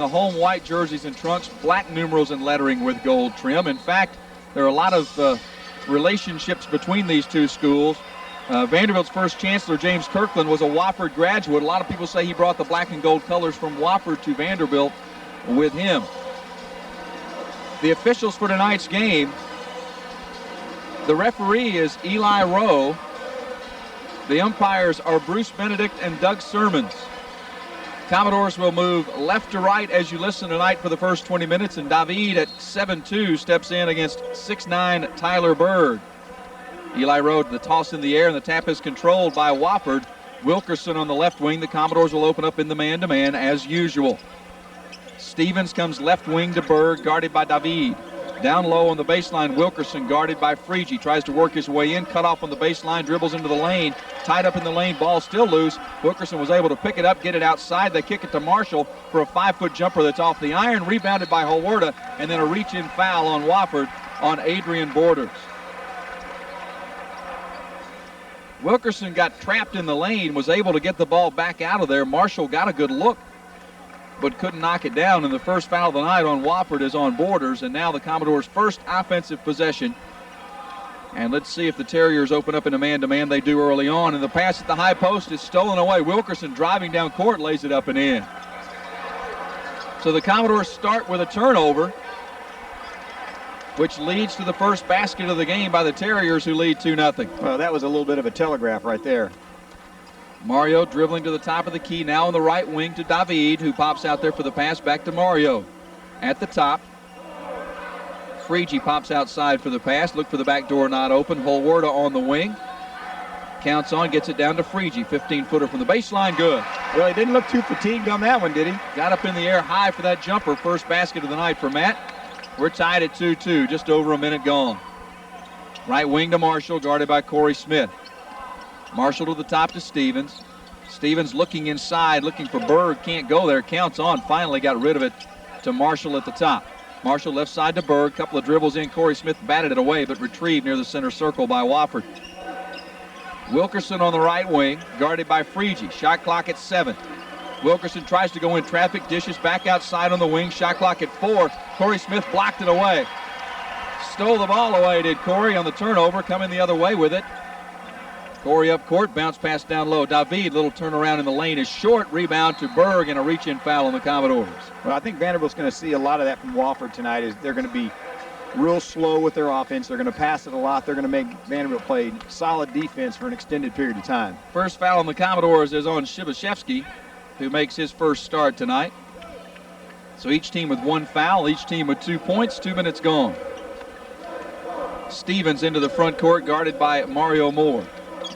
The home white jerseys and trunks, black numerals and lettering with gold trim. In fact, there are a lot of relationships between these two schools. Vanderbilt's first chancellor, James Kirkland, was a Wofford graduate. A lot of people say he brought the black and gold colors from Wofford to Vanderbilt with him. The officials for tonight's game, the referee is Eli Rowe. The umpires are Bruce Benedict and Doug Sermons. Commodores will move left to right as you listen tonight for the first 20 minutes, and David at 7'2" steps in against 6'9" Tyler Berg. Eli Rowe, the toss in the air, and the tap is controlled by Wofford. Wilkerson on the left wing. The Commodores will open up in the man-to-man as usual. Stevens comes left wing to Berg, guarded by David. Down low on the baseline, Wilkerson guarded by Frege. Tries to work his way in, cut off on the baseline, dribbles into the lane. Tied up in the lane, ball still loose. Wilkerson was able to pick it up, get it outside. They kick it to Marshall for a 5-foot jumper that's off the iron, rebounded by Holwerda, and then a reach-in foul on Wofford on Adrian Borders. Wilkerson got trapped in the lane, was able to get the ball back out of there. Marshall got a good look, but couldn't knock it down. And the first foul of the night on Wofford is on Borders, and now the Commodores' first offensive possession. And let's see if the Terriers open up in a man-to-man. They do early on, and the pass at the high post is stolen away. Wilkerson driving down court, lays it up and in. So the Commodores start with a turnover, which leads to the first basket of the game by the Terriers, who lead 2-0. Well, that was a little bit of a telegraph right there. Mario dribbling to the top of the key, now on the right wing to David, who pops out there for the pass back to Mario. At the top, Frege pops outside for the pass. Look for the back door, not open. Holwerda on the wing. Counts on, gets it down to Frege. 15-footer from the baseline, good. Well, he didn't look too fatigued on that one, did he? Got up in the air high for that jumper. First basket of the night for Matt. We're tied at 2-2, just over a minute gone. Right wing to Marshall, guarded by Corey Smith. Marshall to the top to Stevens. Stevens looking inside, looking for Berg. Can't go there. Counts on. Finally got rid of it to Marshall at the top. Marshall left side to Berg. Couple of dribbles in. Corey Smith batted it away, but retrieved near the center circle by Wofford. Wilkerson on the right wing, guarded by Frege. Shot clock at 7. Wilkerson tries to go in traffic, dishes back outside on the wing. Shot clock at 4. Corey Smith blocked it away. Stole the ball away, did Corey, on the turnover. Coming the other way with it. Corey up court, bounce pass down low. David, little turnaround in the lane is short. Rebound to Berg and a reach-in foul on the Commodores. Well, I think Vanderbilt's going to see a lot of that from Wofford tonight. Is they're going to be real slow with their offense. They're going to pass it a lot. They're going to make Vanderbilt play solid defense for an extended period of time. First foul on the Commodores is on Shibashevsky, who makes his first start tonight. So each team with 1 foul, each team with 2 points. 2 minutes gone. Stevens into the front court, guarded by Mario Moore.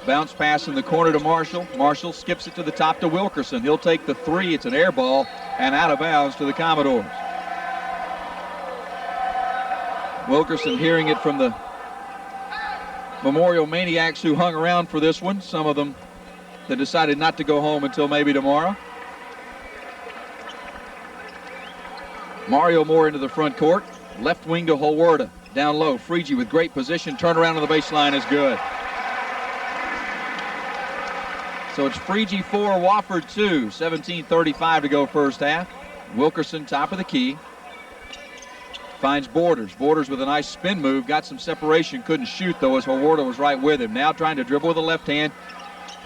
Bounce pass in the corner to Marshall. Marshall skips it to the top to Wilkerson. He'll take the 3. It's an air ball and out of bounds to the Commodores. Wilkerson hearing it from the Memorial Maniacs who hung around for this one. Some of them that decided not to go home until maybe tomorrow. Mario Moore into the front court. Left wing to Holwerda. Down low, Frege with great position. Turnaround on the baseline is good. So it's Frege 4, Wofford 2. 17:35 to go first half. Wilkerson top of the key. Finds Borders. Borders with a nice spin move. Got some separation. Couldn't shoot, though, as Holwerda was right with him. Now trying to dribble with the left hand.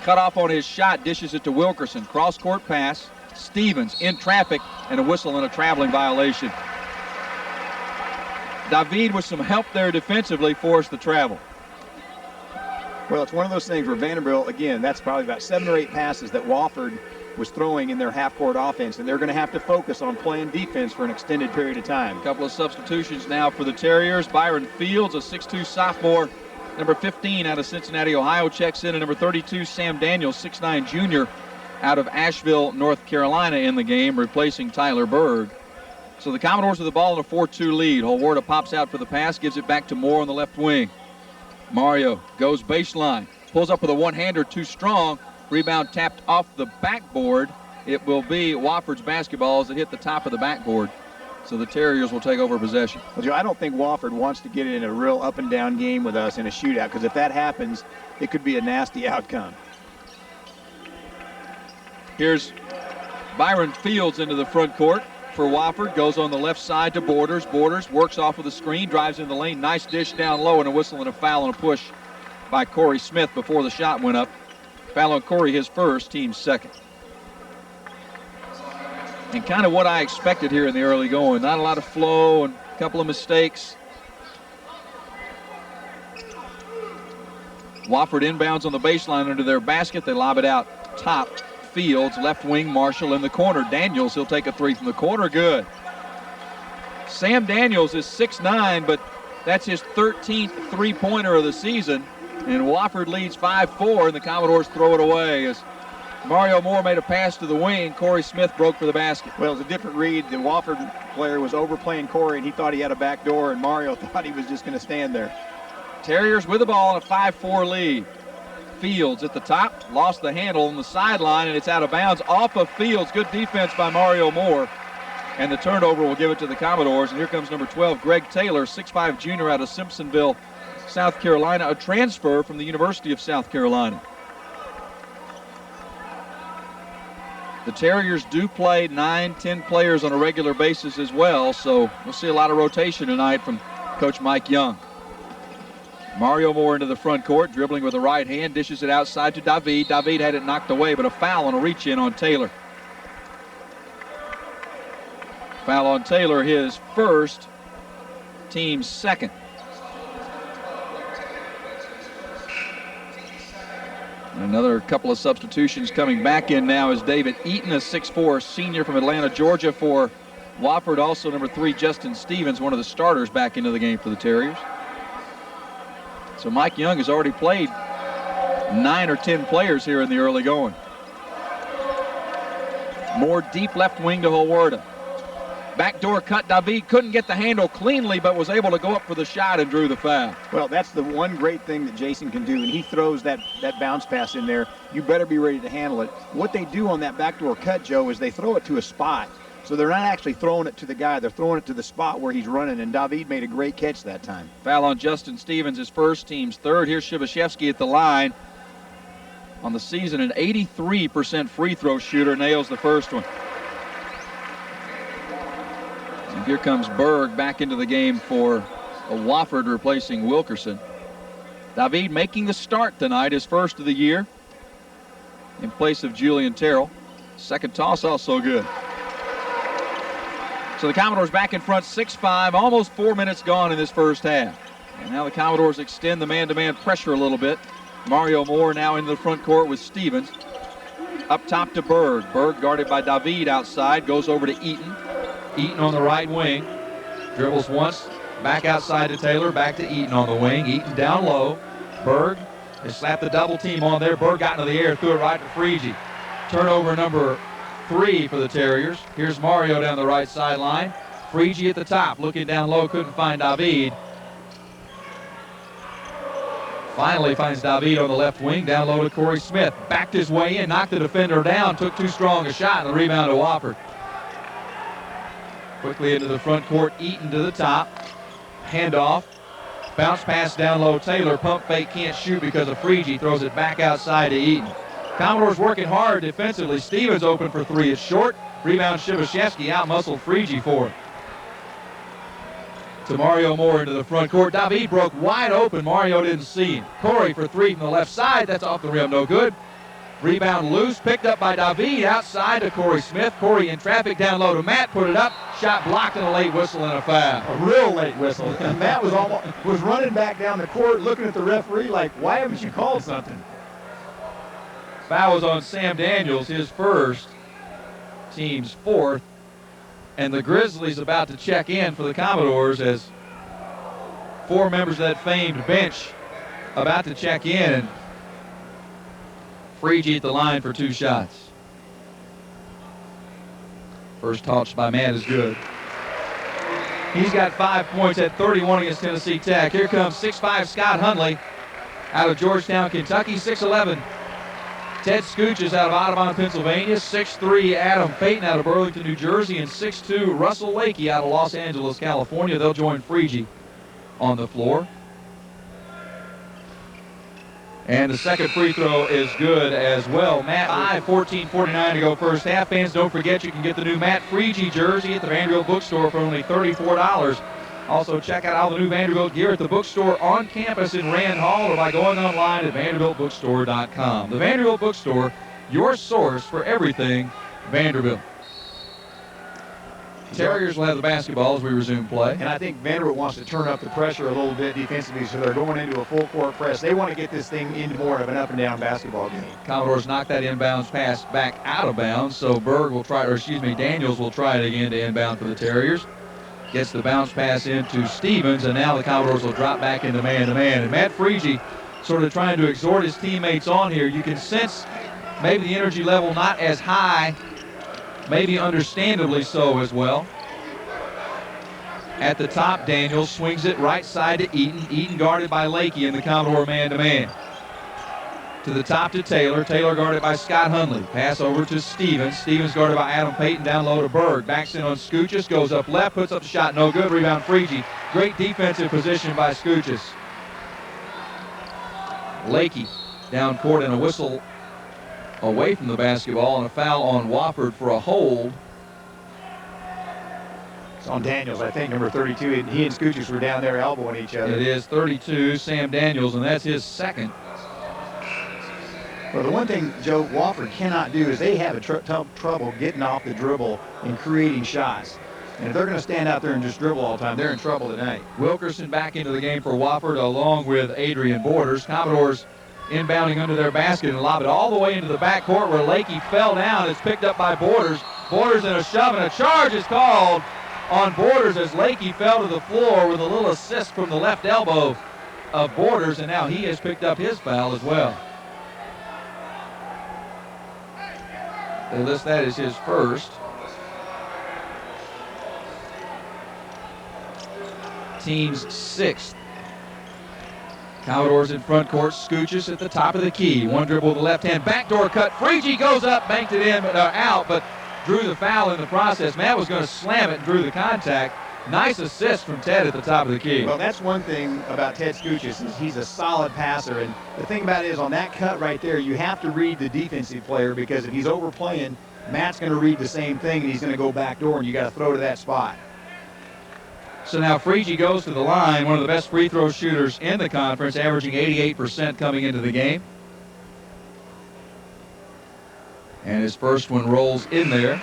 Cut off on his shot. Dishes it to Wilkerson. Cross-court pass. Stevens in traffic. And a whistle and a traveling violation. David, with some help there defensively, forced the travel. Well, it's one of those things where Vanderbilt, again, that's probably about 7 or 8 passes that Wofford was throwing in their half-court offense, and they're going to have to focus on playing defense for an extended period of time. A couple of substitutions now for the Terriers. Byron Fields, a 6'2 sophomore, number 15 out of Cincinnati, Ohio, checks in, and number 32, Sam Daniels, 6'9 junior out of Asheville, North Carolina, in the game, replacing Tyler Berg. So the Commodores with the ball in a 4-2 lead. Holwerda pops out for the pass, gives it back to Moore on the left wing. Mario goes baseline, pulls up with a one-hander, too strong. Rebound tapped off the backboard. It will be Wofford's basketball as it hit the top of the backboard. So the Terriers will take over possession. Well, Joe, I don't think Wofford wants to get in a real up-and-down game with us in a shootout, because if that happens, it could be a nasty outcome. Here's Byron Fields into the front court. for Wofford. Goes on the left side to Borders. Borders works off with a screen, drives in the lane. Nice dish down low, and a whistle and a foul and a push by Corey Smith before the shot went up. Foul on Corey, his first, team's second. And kind of what I expected here in the early going. Not a lot of flow and a couple of mistakes. Wofford inbounds on the baseline under their basket. They lob it out top. Fields, left wing, Marshall in the corner. Daniels, he'll take a three from the corner. Good. Sam Daniels is 6'9", but that's his 13th three-pointer of the season. And Wofford leads 5-4, and the Commodores throw it away as Mario Moore made a pass to the wing. Corey Smith broke for the basket. Well, it was a different read. The Wofford player was overplaying Corey, and he thought he had a back door, and Mario thought he was just going to stand there. Terriers with the ball and a 5-4 lead. Fields at the top, lost the handle on the sideline, and it's out of bounds off of Fields. Good defense by Mario Moore. And the turnover will give it to the Commodores. And here comes number 12, Greg Taylor, 6'5" junior out of Simpsonville, South Carolina, a transfer from the University of South Carolina. The Terriers do play 9-10 players on a regular basis as well, so we'll see a lot of rotation tonight from Coach Mike Young. Mario Moore into the front court, dribbling with the right hand, dishes it outside to David. David had it knocked away, but a foul and a reach-in on Taylor. Foul on Taylor, his first, team's second. Another couple of substitutions coming back in now is David Eaton, a 6'4" senior from Atlanta, Georgia for Wofford. Also number 3, Justin Stevens, one of the starters, back into the game for the Terriers. So Mike Young has already played 9 or 10 players here in the early going. More deep left wing to Hawarda. Backdoor cut. David couldn't get the handle cleanly, but was able to go up for the shot and drew the foul. Well, that's the one great thing that Jason can do, and he throws that bounce pass in there. You better be ready to handle it. What they do on that backdoor cut, Joe, is they throw it to a spot. So they're not actually throwing it to the guy. They're throwing it to the spot where he's running, and David made a great catch that time. Foul on Justin Stevens, his first, team's third. Here's Shibashevsky at the line. On the season, an 83% free throw shooter, nails the first one. And here comes Berg back into the game for Wofford, replacing Wilkerson. David making the start tonight, his first of the year, in place of Julian Terrell. Second toss also good. So the Commodores back in front, 6-5, almost 4 minutes gone in this first half. And now the Commodores extend the man-to-man pressure a little bit. Mario Moore now into the front court with Stevens. Up top to Berg. Berg guarded by David outside, goes over to Eaton. Eaton on the right wing. Dribbles once, back outside to Taylor, back to Eaton on the wing. Eaton down low. Berg has slapped the double team on there. Berg got into the air, threw it right to Frigie. Turnover number 3 for the Terriers. Here's Mario down the right sideline. Frigie at the top, looking down low, couldn't find David. Finally finds David on the left wing, down low to Corey Smith. Backed his way in, knocked the defender down, took too strong a shot, and the rebound to Wofford. Quickly into the front court, Eaton to the top. Handoff. Bounce pass down low, Taylor. Pump fake, can't shoot because of Frigie. Throws it back outside to Eaton. Commodores working hard defensively. Stevens open for 3. It's short. Rebound Shibashevsky, out-muscled Frigie for it. To Mario Moore into the front court. David broke wide open. Mario didn't see him. Corey for 3 from the left side. That's off the rim, no good. Rebound loose, picked up by David outside to Corey Smith. Corey in traffic down low to Matt, put it up. Shot blocked and a late whistle and a foul. A real late whistle. And Matt was running back down the court looking at the referee like, why haven't you called something? Foul was on Sam Daniels, his first, team's 4th. And the Grizzlies about to check in for the Commodores as 4 members of that famed bench about to check in. And Frigie at the line for 2 shots. First touch by Matt is good. He's got 5 points at 31 against Tennessee Tech. Here comes 6'5" Scott Hundley out of Georgetown, Kentucky. 6'11" Ted Scooches out of Audubon, Pennsylvania. 6'3" Adam Payton out of Burlington, New Jersey. And 6'2" Russell Lakey out of Los Angeles, California. They'll join Frigie on the floor. And the second free throw is good as well. Matt, 14:49 to go first half. Fans, don't forget you can get the new Matt Friege jersey at the Vanderbilt bookstore for only $34. Also, check out all the new Vanderbilt gear at the bookstore on campus in Rand Hall or by going online at vanderbiltbookstore.com. The Vanderbilt Bookstore, your source for everything Vanderbilt. Terriers will have the basketball as we resume play. And I think Vanderbilt wants to turn up the pressure a little bit defensively, so they're going into a full court press. They want to get this thing into more of an up and down basketball game. Commodores knock that inbounds pass back out of bounds, so Daniels will try it again to inbound for the Terriers. Gets the bounce pass into Stevens, and now the Commodores will drop back into man-to-man. And Matt Friege sort of trying to exhort his teammates on here. You can sense maybe the energy level not as high, maybe understandably so as well. At the top, Daniels swings it right side to Eaton. Eaton guarded by Lakey in the Commodore man-to-man. To the top to Taylor. Taylor guarded by Scott Hundley. Pass over to Stevens. Stevens guarded by Adam Payton. Down low to Berg. Backs in on Skuchas. Goes up left. Puts up the shot. No good. Rebound Friege. Great defensive position by Skuchas. Lakey down court and a whistle away from the basketball and a foul on Wofford for a hold. It's on Daniels, I think, number 32. He and Skuchas were down there elbowing each other. It is 32, Sam Daniels, and that's his second. Well, the one thing, Joe, Wofford cannot do is they have a tough trouble getting off the dribble and creating shots. And if they're going to stand out there and just dribble all the time, they're in trouble tonight. Wilkerson back into the game for Wofford along with Adrian Borders. Commodores inbounding under their basket and lob it all the way into the backcourt where Lakey fell down. It's picked up by Borders. Borders in a shove, and a charge is called on Borders as Lakey fell to the floor with a little assist from the left elbow of Borders, and now he has picked up his foul as well. They list that as his first. Team's sixth. Commodores in front court. Skuchas at the top of the key. One dribble to the left hand. Backdoor cut. Friege goes up, banked it in, out, but drew the foul in the process. Matt was going to slam it and drew the contact. Nice assist from Ted at the top of the key. Well, that's one thing about Ted Skuchas is he's a solid passer. And the thing about it is on that cut right there, you have to read the defensive player because if he's overplaying, Matt's going to read the same thing and he's going to go backdoor and you got to throw to that spot. So now Friege goes to the line, one of the best free throw shooters in the conference, averaging 88% coming into the game. And his first one rolls in there.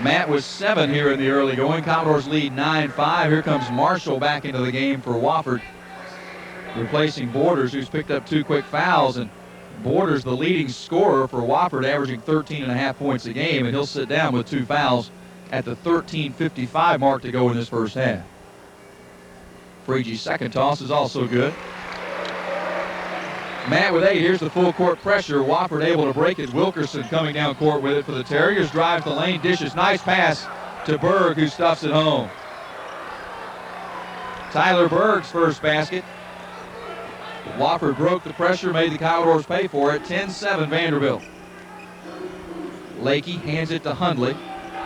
Matt was 7 here in the early going. Commodores lead 9-5. Here comes Marshall back into the game for Wofford, replacing Borders, who's picked up 2 quick fouls. And Borders, the leading scorer for Wofford, averaging 13.5 points a game, and he'll sit down with 2 fouls at the 13:55 mark to go in this first half. Friege's second toss is also good. Matt with 8. Here's the full court pressure. Wofford able to break it. Wilkerson coming down court with it for the Terriers. Drives the lane, dishes. Nice pass to Berg, who stuffs it home. Tyler Berg's first basket. Wofford broke the pressure, made the Commodores pay for it. 10-7 Vanderbilt. Lakey hands it to Hundley.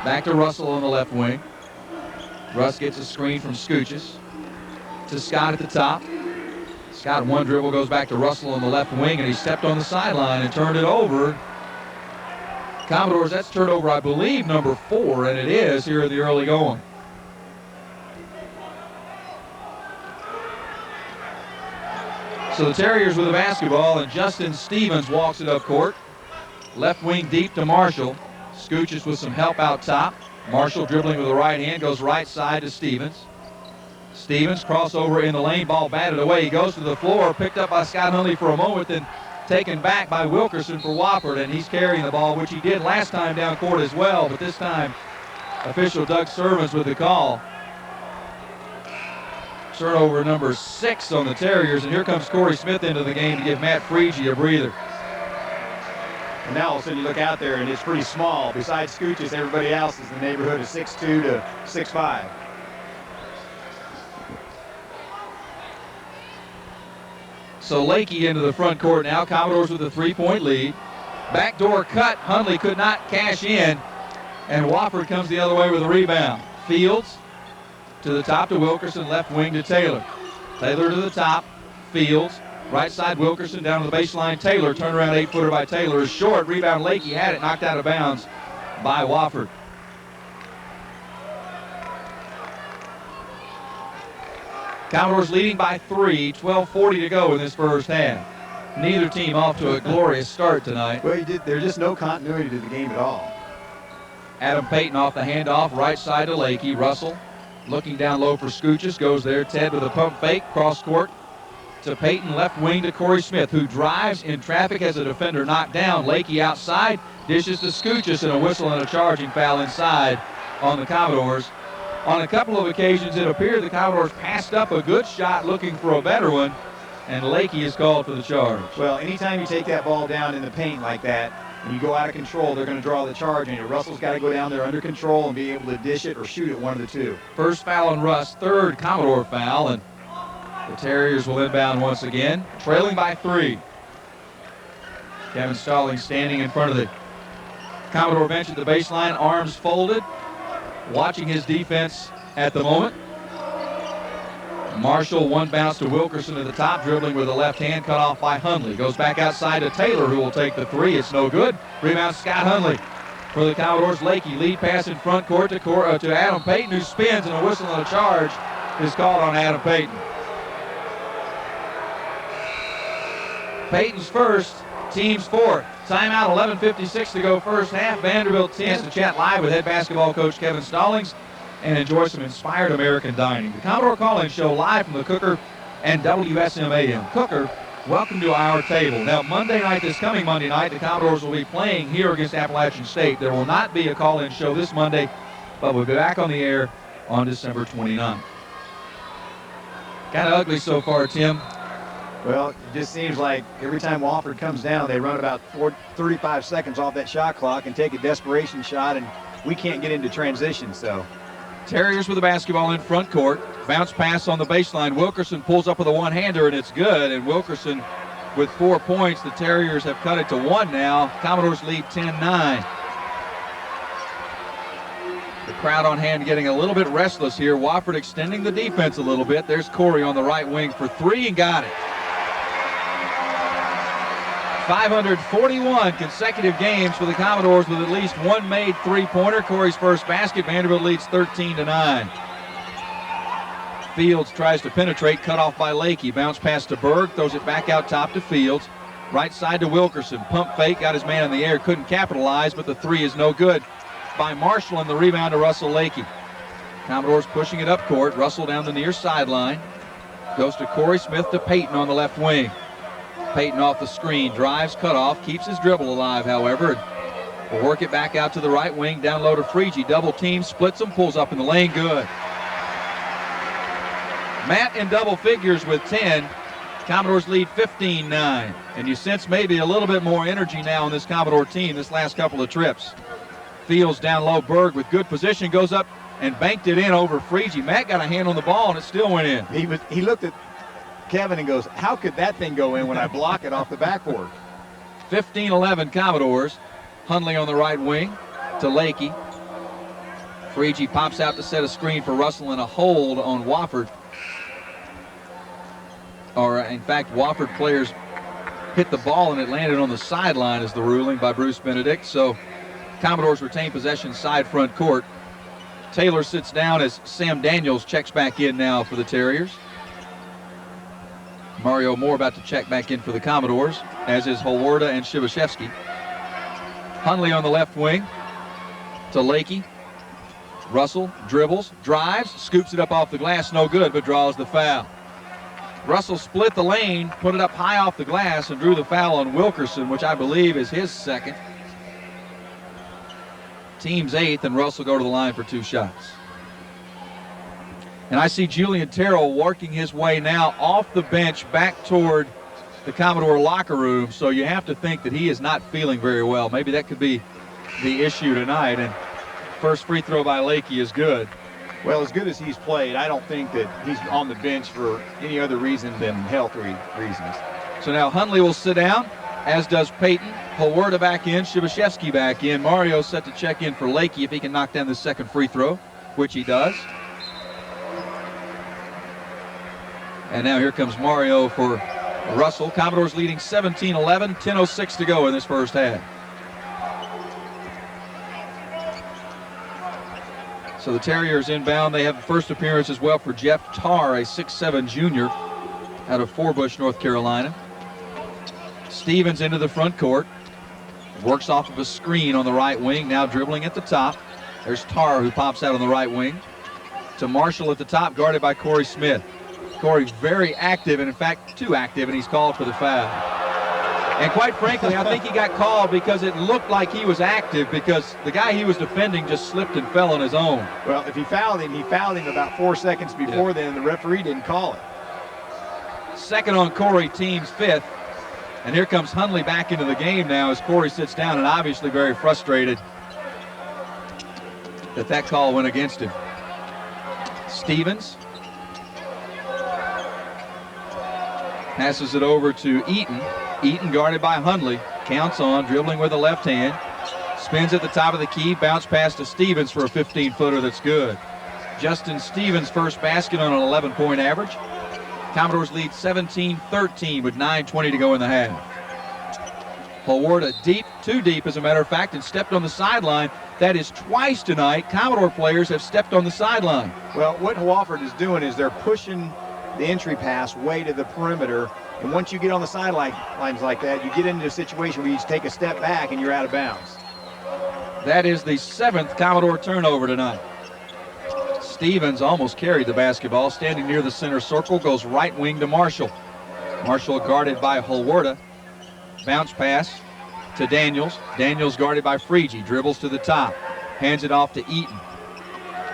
Back to Russell on the left wing. Russ gets a screen from Skuchas. To Scott at the top. Scott one dribble, goes back to Russell on the left wing, and he stepped on the sideline and turned it over. Commodores, that's turnover, I believe, number 4, and it is here in the early going. So the Terriers with the basketball, and Justin Stevens walks it up court. Left wing deep to Marshall. Skuchas with some help out top. Marshall dribbling with the right hand, goes right side to Stevens. Stevens crossover in the lane, ball batted away. He goes to the floor, picked up by Scott Hundley for a moment, then taken back by Wilkerson for Wofford, and he's carrying the ball, which he did last time down court as well, but this time official Doug Servants with the call. Turnover number 6 on the Terriers, and here comes Corey Smith into the game to give Matt Friege a breather. And now all of a sudden you look out there and it's pretty small. Besides Skuchas, everybody else is in the neighborhood of 6'2 to 6'5. So Lakey into the front court now. Commodores with a 3-point lead. Backdoor cut. Hundley could not cash in. And Wofford comes the other way with a rebound. Fields to the top to Wilkerson. Left wing to Taylor. Taylor to the top. Fields Right side, Wilkerson down to the baseline. Taylor, turnaround 8-footer by Taylor is short. Rebound, Lakey had it, knocked out of bounds by Wofford. Commodores leading by 3, 12:40 to go in this first half. Neither team off to a glorious start tonight. Well, there's just no continuity to the game at all. Adam Payton off the handoff, right side to Lakey. Russell looking down low for Scoochis, goes there. Ted with a pump fake, cross court to Payton, left wing to Corey Smith, who drives in traffic as a defender knocked down. Lakey outside, dishes to Scoochis, and a whistle and a charging foul inside on the Commodores. On a couple of occasions, it appeared the Commodores passed up a good shot looking for a better one, and Lakey is called for the charge. Well, anytime you take that ball down in the paint like that, and you go out of control, they're going to draw the charge on you. Russell's got to go down there under control and be able to dish it or shoot it, one of the two. First foul on Russ, third Commodore foul, and the Terriers will inbound once again, trailing by 3. Kevin Stallings standing in front of the Commodore bench at the baseline, arms folded, watching his defense at the moment. Marshall, one bounce to Wilkerson at the top, dribbling with the left hand, cut off by Hundley. Goes back outside to Taylor, who will take the 3. It's no good. Rebound, Scott Hundley for the Commodores. Lakey, lead pass in front court to Adam Payton, who spins, and a whistle and a charge is called on Adam Payton. Payton's first, team's fourth. Timeout, 11:56 to go first half. Vanderbilt 10 to chat live with head basketball coach Kevin Stallings and enjoy some inspired American dining. The Commodore Call-In Show live from the Cooker and WSMAM. Cooker, welcome to our table. Now, this coming Monday night, the Commodores will be playing here against Appalachian State. There will not be a call-in show this Monday, but we'll be back on the air on December 29th. Kind of ugly so far, Tim. Well, it just seems like every time Wofford comes down, they run about 35 seconds off that shot clock and take a desperation shot, and we can't get into transition, so. Terriers with the basketball in front court. Bounce pass on the baseline. Wilkerson pulls up with a one-hander, and it's good. And Wilkerson with 4 points. The Terriers have cut it to 1 now. Commodores lead 10-9. The crowd on hand getting a little bit restless here. Wofford extending the defense a little bit. There's Corey on the right wing for 3 and got it. 541 consecutive games for the Commodores with at least one made three-pointer. Corey's first basket. Vanderbilt leads 13-9. Fields tries to penetrate, cut off by Lakey. Bounce pass to Berg, throws it back out top to Fields. Right side to Wilkerson. Pump fake, got his man in the air, couldn't capitalize, but the 3 is no good by Marshall, and the rebound to Russell Lakey. Commodores pushing it up court. Russell down the near sideline. Goes to Corey Smith to Payton on the left wing. Payton off the screen, drives, cut off, keeps his dribble alive, however. Will work it back out to the right wing, down low to Freege. Double team, splits him, pulls up in the lane, good. Matt in double figures with 10. Commodores lead 15-9. And you sense maybe a little bit more energy now on this Commodore team this last couple of trips. Fields down low, Berg with good position, goes up and banked it in over Freege. Matt got a hand on the ball and it still went in. He looked at Kevin and goes, how could that thing go in when I block it off the backboard? 15-11 Commodores. Hundley on the right wing to Lakey. Freege pops out to set a screen for Russell and a hold on Wofford. Or, in fact, Wofford players hit the ball and it landed on the sideline is the ruling by Bruce Benedict. So Commodores retain possession side front court. Taylor sits down as Sam Daniels checks back in now for the Terriers. Mario Moore about to check back in for the Commodores, as is Holwarda and Shibashevsky. Hundley on the left wing to Lakey. Russell dribbles, drives, scoops it up off the glass, no good, but draws the foul. Russell split the lane, put it up high off the glass, and drew the foul on Wilkerson, which I believe is his second. Team's 8th, and Russell go to the line for 2 shots. And I see Julian Terrell working his way now off the bench back toward the Commodore locker room. So you have to think that he is not feeling very well. Maybe that could be the issue tonight. And first free throw by Lakey is good. Well, as good as he's played, I don't think that he's on the bench for any other reason than health reasons. So now Hundley will sit down, as does Payton. Holwarda back in, Shibashevsky back in. Mario set to check in for Lakey if he can knock down the second free throw, which he does. And now here comes Mario for Russell. Commodores leading 17-11, 10:06 to go in this first half. So the Terriers inbound. They have the first appearance as well for Jeff Tarr, a 6'7 junior out of Forbush, North Carolina. Stevens into the front court. Works off of a screen on the right wing, now dribbling at the top. There's Tarr, who pops out on the right wing. To Marshall at the top, guarded by Corey Smith. Corey very active, and in fact too active, and he's called for the foul. And quite frankly, I think he got called because it looked like he was active, because the guy he was defending just slipped and fell on his own. Well, if he fouled him about 4 seconds before then, and the referee didn't call it. Second on Corey, team's fifth. And here comes Hundley back into the game now as Corey sits down, and obviously very frustrated that call went against him. Stevens passes it over to Eaton. Eaton guarded by Hundley. Counts on, dribbling with the left hand. Spins at the top of the key, bounce pass to Stevens for a 15-footer that's good. Justin Stevens' first basket on an 11-point average. Commodores lead 17-13 with 9:20 to go in the half. Hawarda deep, too deep as a matter of fact, and stepped on the sideline. That is twice tonight Commodore players have stepped on the sideline. Well, what Wofford is doing is they're pushing the entry pass way to the perimeter, and once you get on the sidelines like that, you get into a situation where you just take a step back and you're out of bounds. That is the 7th Commodore turnover tonight. Stevens almost carried the basketball, standing near the center circle, goes right wing to Marshall. Marshall guarded by Hawarda. Bounce pass to Daniels. Daniels guarded by Freege. Dribbles to the top. Hands it off to Eaton.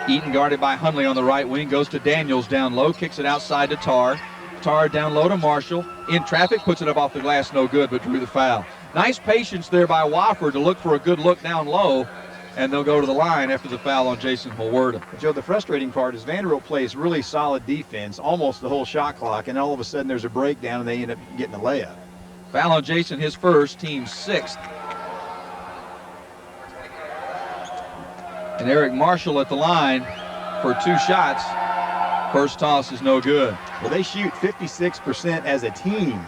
Eaton guarded by Hundley on the right wing. Goes to Daniels down low. Kicks it outside to Tarr. Tarr down low to Marshall. In traffic. Puts it up off the glass. No good, but drew the foul. Nice patience there by Wofford to look for a good look down low. And they'll go to the line after the foul on Jason Hawarda. Joe, the frustrating part is Vanderbilt plays really solid defense, almost the whole shot clock, and all of a sudden there's a breakdown and they end up getting a layup. Foul on Jason, his first, team's 6th. And Eric Marshall at the line for 2 shots. First toss is no good. Well, they shoot 56% as a team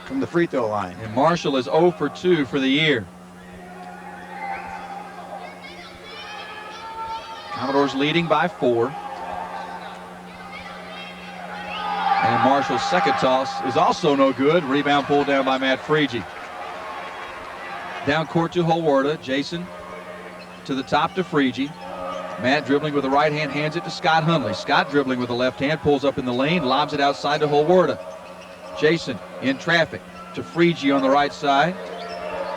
from the free throw line. And Marshall is 0 for 2 for the year. Commodores leading by 4. And Marshall's second toss is also no good. Rebound pulled down by Matt Freege. Down court to Hawarda. Jason to the top to Freege. Matt dribbling with the right hand, hands it to Scott Hundley. Scott dribbling with the left hand, pulls up in the lane, lobs it outside to Hawarda. Jason in traffic to Freege on the right side.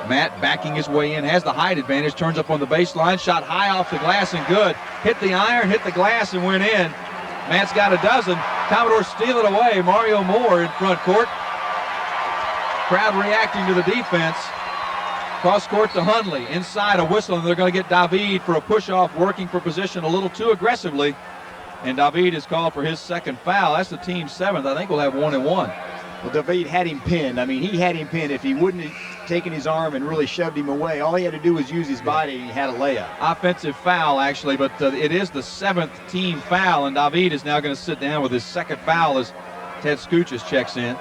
Matt backing his way in, has the height advantage, turns up on the baseline, shot high off the glass and good. Hit the iron, hit the glass and went in. Matt's got a dozen. Commodores steal it away. Mario Moore in front court. Crowd reacting to the defense. Cross court to Hundley. Inside a whistle, and they're going to get David for a push-off, working for position a little too aggressively. And David is called for his second foul. That's the team's 7th. I think we'll have 1 and 1. Well, David had him pinned. I mean, he had him pinned. If he wouldn't have taken his arm and really shoved him away, all he had to do was use his body, and he had a layup. Offensive foul, actually, but it is the 7th team foul, and David is now going to sit down with his second foul as Ted Skuchas checks in.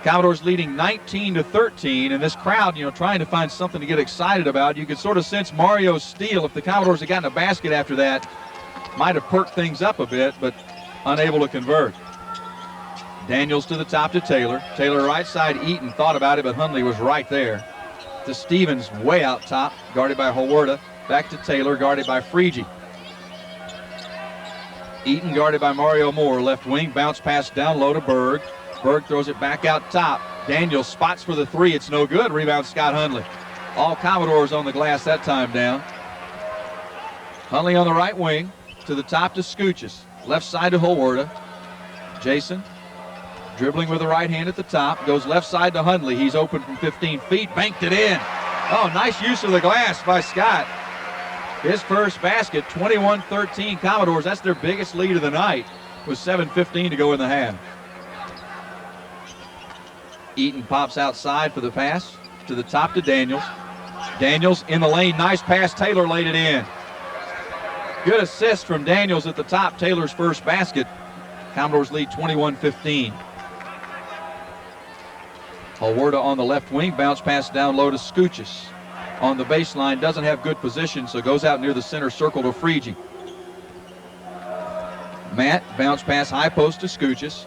Commodores leading 19-13, and this crowd, trying to find something to get excited about. You could sort of sense Mario's steal. If the Commodores had gotten a basket after that, might have perked things up a bit, but unable to convert. Daniels to the top to Taylor. Taylor right side. Eaton thought about it, but Hundley was right there. To Stevens way out top, guarded by Hawarda. Back to Taylor, guarded by Freege. Eaton guarded by Mario Moore. Left wing, bounce pass down low to Berg. Berg throws it back out top. Daniels spots for the 3. It's no good. Rebound Scott Hundley. All Commodores on the glass that time down. Hundley on the right wing. To the top to Skuchas. Left side to Hawarda. Jason dribbling with the right hand at the top. Goes left side to Hundley. He's open from 15 feet. Banked it in. Oh, nice use of the glass by Scott. His first basket, 21-13 Commodores. That's their biggest lead of the night with 7:15 to go in the half. Eaton pops outside for the pass to the top to Daniels. Daniels in the lane. Nice pass. Taylor laid it in. Good assist from Daniels at the top. Taylor's first basket. Commodores lead 21-15. Holwerda on the left wing, bounce pass down low to Skuchis. On the baseline, doesn't have good position, so goes out near the center circle to Frege. Matt, bounce pass high post to Skuchis.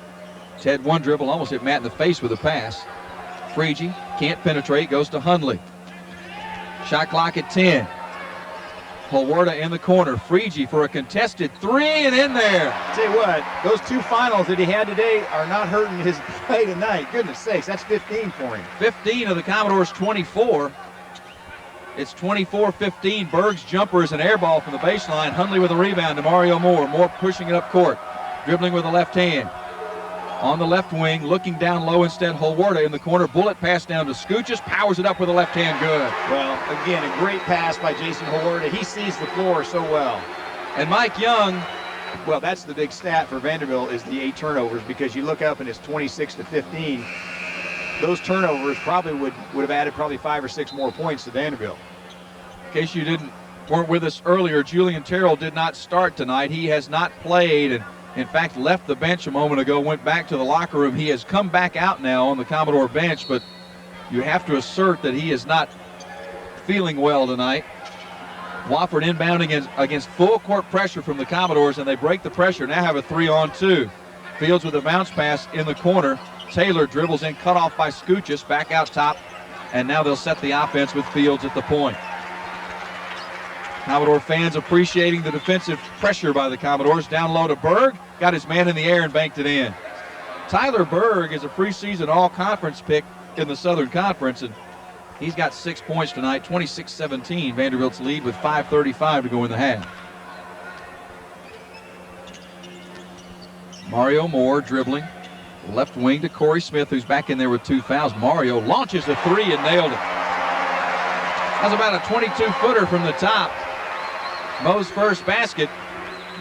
He's had one dribble, almost hit Matt in the face with a pass. Frege can't penetrate, goes to Hundley. Shot clock at 10. Holwerda in the corner. Frege for a contested three and in there. Tell you what, those two finals that he had today are not hurting his play tonight. Goodness sakes, that's 15 for him. 15 of the Commodores' 24. It's 24-15. Berg's jumper is an air ball from the baseline. Hundley with a rebound to Mario Moore. Moore pushing it up court. Dribbling with the left hand. On the left wing, looking down low instead, Holwerda in the corner. Bullet pass down to Skuchis. Powers it up with the left hand good. Well, again, a great pass by Jason Holwerda. He sees the floor so well. And Mike Young. Well, that's the big stat for Vanderbilt is the 8 turnovers, because you look up and it's 26-15. Those turnovers probably would have added probably 5 or 6 more points to Vanderbilt. In case you weren't with us earlier, Julian Terrell did not start tonight. He has not played, and in fact left the bench a moment ago, went back to the locker room. He has come back out now on the Commodore bench, but you have to assert that he is not feeling well tonight. Wofford inbounding against full court pressure from the Commodores, and they break the pressure. Now have a 3-on-2. Fields with a bounce pass in the corner. Taylor dribbles in, cut off by Skuchis, back out top, and now they'll set the offense with Fields at the point. Commodore fans appreciating the defensive pressure by the Commodores. Down low to Berg, got his man in the air and banked it in. Tyler Berg is a preseason all-conference pick in the Southern Conference, and he's got 6 points tonight, 26-17. Vanderbilt's lead with 5:35 to go in the half. Mario Moore dribbling. Left wing to Corey Smith, who's back in there with 2 fouls. Mario launches a 3 and nailed it. That's about a 22-footer from the top. Mo's first basket.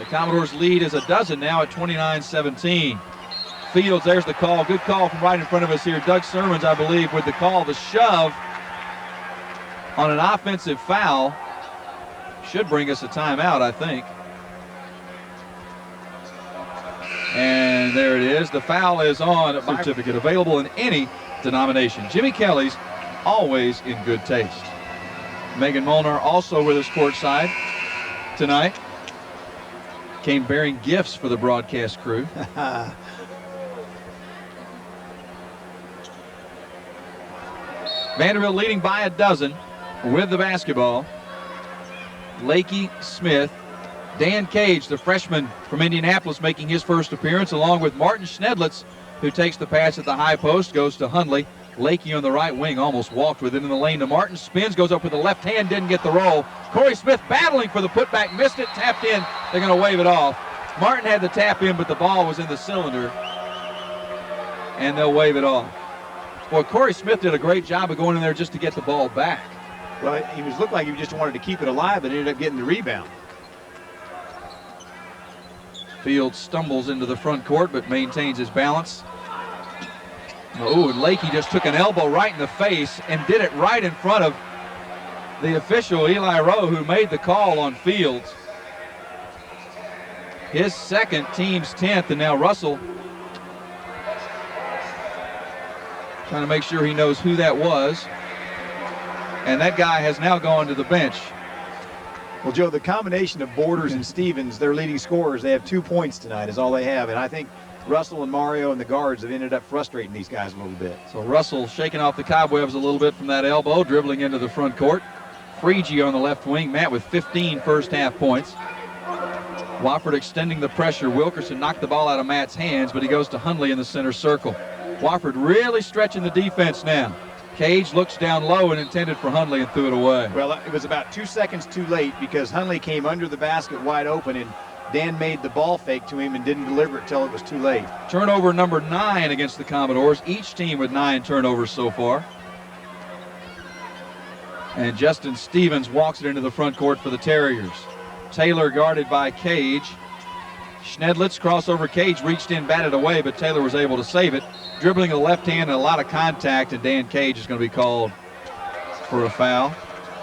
The Commodores' lead is a dozen now at 29-17. Fields, there's the call. Good call from right in front of us here. Doug Sermons, I believe, with the call. The shove on an offensive foul should bring us a timeout, I think. And there it is. The foul is on. A certificate available in any denomination. Jimmy Kelly's always in good taste. Megan Molnar also with us courtside tonight. Came bearing gifts for the broadcast crew. Vanderbilt leading by a dozen with the basketball. Lakey Smith. Dan Cage, the freshman from Indianapolis, making his first appearance, along with Martin Schnedlitz, who takes the pass at the high post, goes to Hundley. Lakey on the right wing almost walked with it in the lane to Martin. Spins, goes up with the left hand, didn't get the roll. Corey Smith battling for the putback, missed it, tapped in. They're going to wave it off. Martin had the tap in, but the ball was in the cylinder, and they'll wave it off. Boy, Corey Smith did a great job of going in there just to get the ball back. Well, he looked like he just wanted to keep it alive, but ended up getting the rebound. Fields stumbles into the front court, but maintains his balance. Oh, and Lakey just took an elbow right in the face and did it right in front of the official, Eli Rowe, who made the call on Fields. His second, team's 10th, and now Russell trying to make sure he knows who that was. And that guy has now gone to the bench. Well, Joe, the combination of Borders and Stevens, their leading scorers, they have 2 points tonight is all they have. And I think Russell and Mario and the guards have ended up frustrating these guys a little bit. So Russell shaking off the cobwebs a little bit from that elbow, dribbling into the front court. Frege on the left wing. Matt with 15 first half points. Wofford extending the pressure. Wilkerson knocked the ball out of Matt's hands, but he goes to Hundley in the center circle. Wofford really stretching the defense now. Cage looks down low and intended for Hundley and threw it away. Well, it was about 2 seconds too late because Hundley came under the basket wide open, and Dan made the ball fake to him and didn't deliver it till it was too late. Turnover number 9 against the Commodores. Each team with 9 turnovers so far. And Justin Stevens walks it into the front court for the Terriers. Taylor guarded by Cage. Schnedlitz, crossover. Cage reached in, batted away, but Taylor was able to save it. Dribbling the left hand and a lot of contact, and Dan Cage is going to be called for a foul.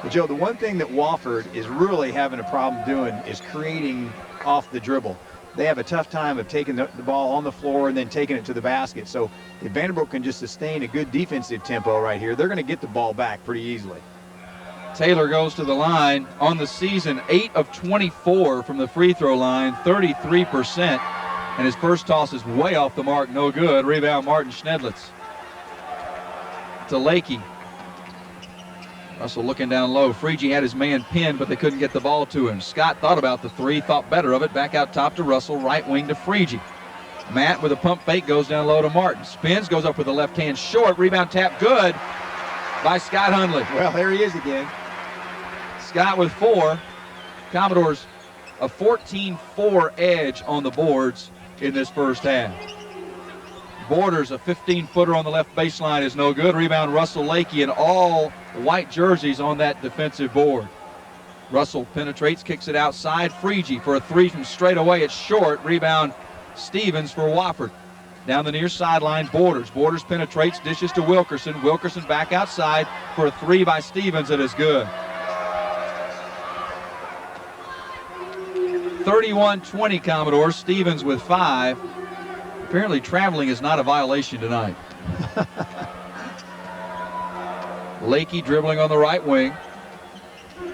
But Joe, the one thing that Wofford is really having a problem doing is creating off the dribble. they have a tough time of taking the ball on the floor and then taking it to the basket. So if Vanderbilt can just sustain a good defensive tempo right here, they're going to get the ball back pretty easily. Taylor goes to the line on the season, 8 of 24 from the free throw line, 33%. And his first toss is way off the mark, no good. Rebound, Martin Schnedlitz. To Lakey. Russell looking down low. Freege had his man pinned, but they couldn't get the ball to him. Scott thought about the three, thought better of it. Back out top to Russell, right wing to Freege. Matt with a pump fake goes down low to Martin. Spins, goes up with the left hand short. Rebound tap good by Scott Hundley. Well, there he is again. Scott with 4. Commodores a 14-4 edge on the boards in this first half. Borders, a 15-footer on the left baseline, is no good. Rebound, Russell Lakey in all white jerseys on that defensive board. Russell penetrates, kicks it outside. Freege for a three from straight away. It's short. Rebound, Stevens for Wofford. Down the near sideline, Borders. Borders penetrates, dishes to Wilkerson. Wilkerson back outside for a three by Stevens. It is good. 31-20 Commodores. Stevens with 5. Apparently traveling is not a violation tonight. Lakey dribbling on the right wing.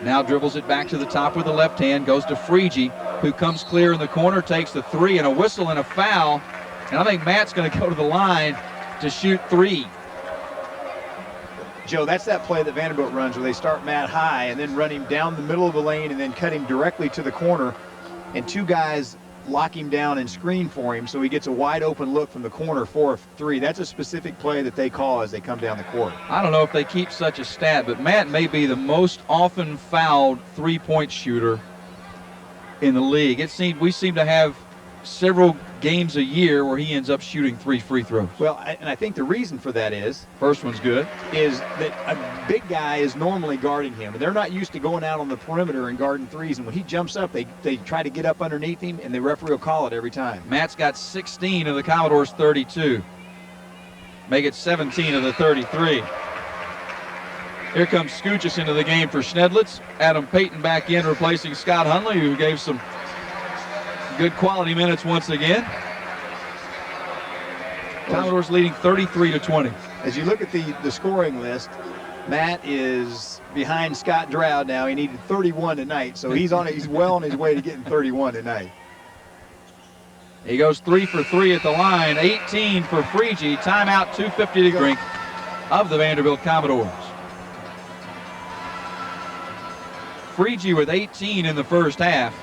Now dribbles it back to the top with the left hand. Goes to Freege, who comes clear in the corner, takes the three, and a whistle and a foul. And I think Matt's going to go to the line to shoot 3. Joe, that's that play that Vanderbilt runs where they start Matt high and then run him down the middle of the lane and then cut him directly to the corner. And 2 guys lock him down and screen for him so he gets a wide open look from the corner for a 3. That's a specific play that they call as they come down the court. I don't know if they keep such a stat, but Matt may be the most often fouled three-point shooter in the league. We seem to have several games a year where he ends up shooting 3 free throws. Well, and I think the reason for that is first one's good, is that a big guy is normally guarding him, and they're not used to going out on the perimeter and guarding threes. And when he jumps up, they try to get up underneath him, and the referee will call it every time. Matt's got 16 of the Commodores' 32. Make it 17 of the 33. Here comes Skuchis into the game for Schnedlitz. Adam Payton back in, replacing Scott Hundley, who gave some good quality minutes once again. Commodores leading 33-20. As you look at the scoring list, Matt is behind Scott Droud now. He needed 31 tonight, so he's well on his way to getting 31 tonight. He goes 3 for 3 at the line, 18 for Freege. Timeout, 2:50 to drink of the Vanderbilt Commodores. Freege with 18 in the first half,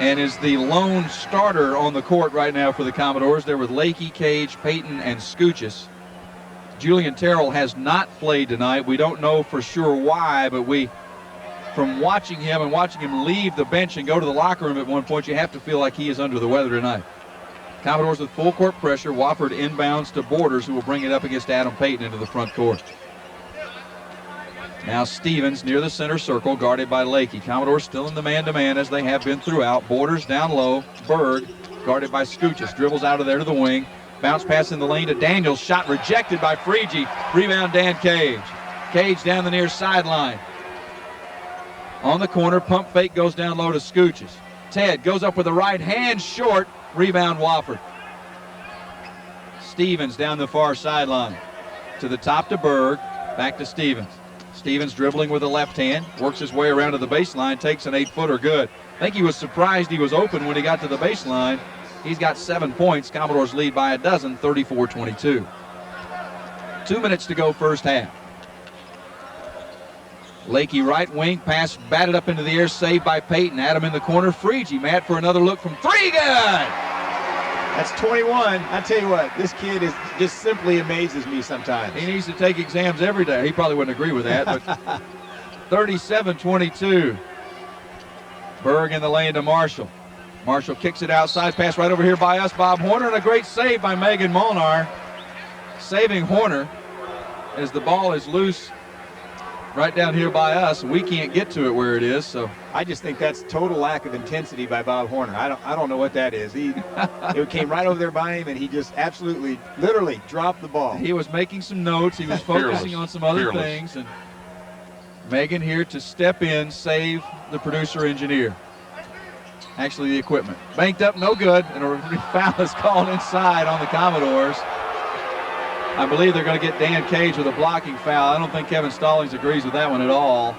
and is the lone starter on the court right now for the Commodores. They're with Lakey, Cage, Payton, and Skuchis. Julian Terrell has not played tonight. We don't know for sure why, but from watching him and watching him leave the bench and go to the locker room at one point, you have to feel like he is under the weather tonight. Commodores with full court pressure. Wofford inbounds to Borders, who will bring it up against Adam Payton into the front court. Now Stevens near the center circle, guarded by Lakey. Commodores still in the man-to-man as they have been throughout. Borders down low. Berg, guarded by Skuchis, dribbles out of there to the wing. Bounce pass in the lane to Daniels. Shot rejected by Freege. Rebound, Dan Cage. Cage down the near sideline. On the corner, pump fake goes down low to Skuchis. Ted goes up with the right hand, short. Rebound, Wofford. Stevens down the far sideline. To the top to Berg. Back to Stevens. Stevens dribbling with the left hand, works his way around to the baseline, takes an 8-footer good. I think he was surprised he was open when he got to the baseline. He's got 7 points. Commodores lead by a dozen, 34-22. 2 minutes to go first half. Lakey right wing, pass batted up into the air, saved by Payton. Adam in the corner, Freege. Matt for another look from 3, good! That's 21. I tell you what, this kid just simply amazes me sometimes. He needs to take exams every day. He probably wouldn't agree with that, but 37-22. Berg in the lane to Marshall. Marshall kicks it outside, pass right over here by us, Bob Horner, and a great save by Megan Molnar. Saving Horner as the ball is loose right down here by us. We can't get to it where it is, so I just think that's total lack of intensity by Bob Horner. I don't know what that is. It came right over there by him, and he just absolutely, literally dropped the ball. He was making some notes. He was focusing on some other things, and Megan here to step in, save the producer engineer. Actually, the equipment. Banked up, no good, and a foul is called inside on the Commodores. I believe they're going to get Dan Cage with a blocking foul. I don't think Kevin Stallings agrees with that one at all.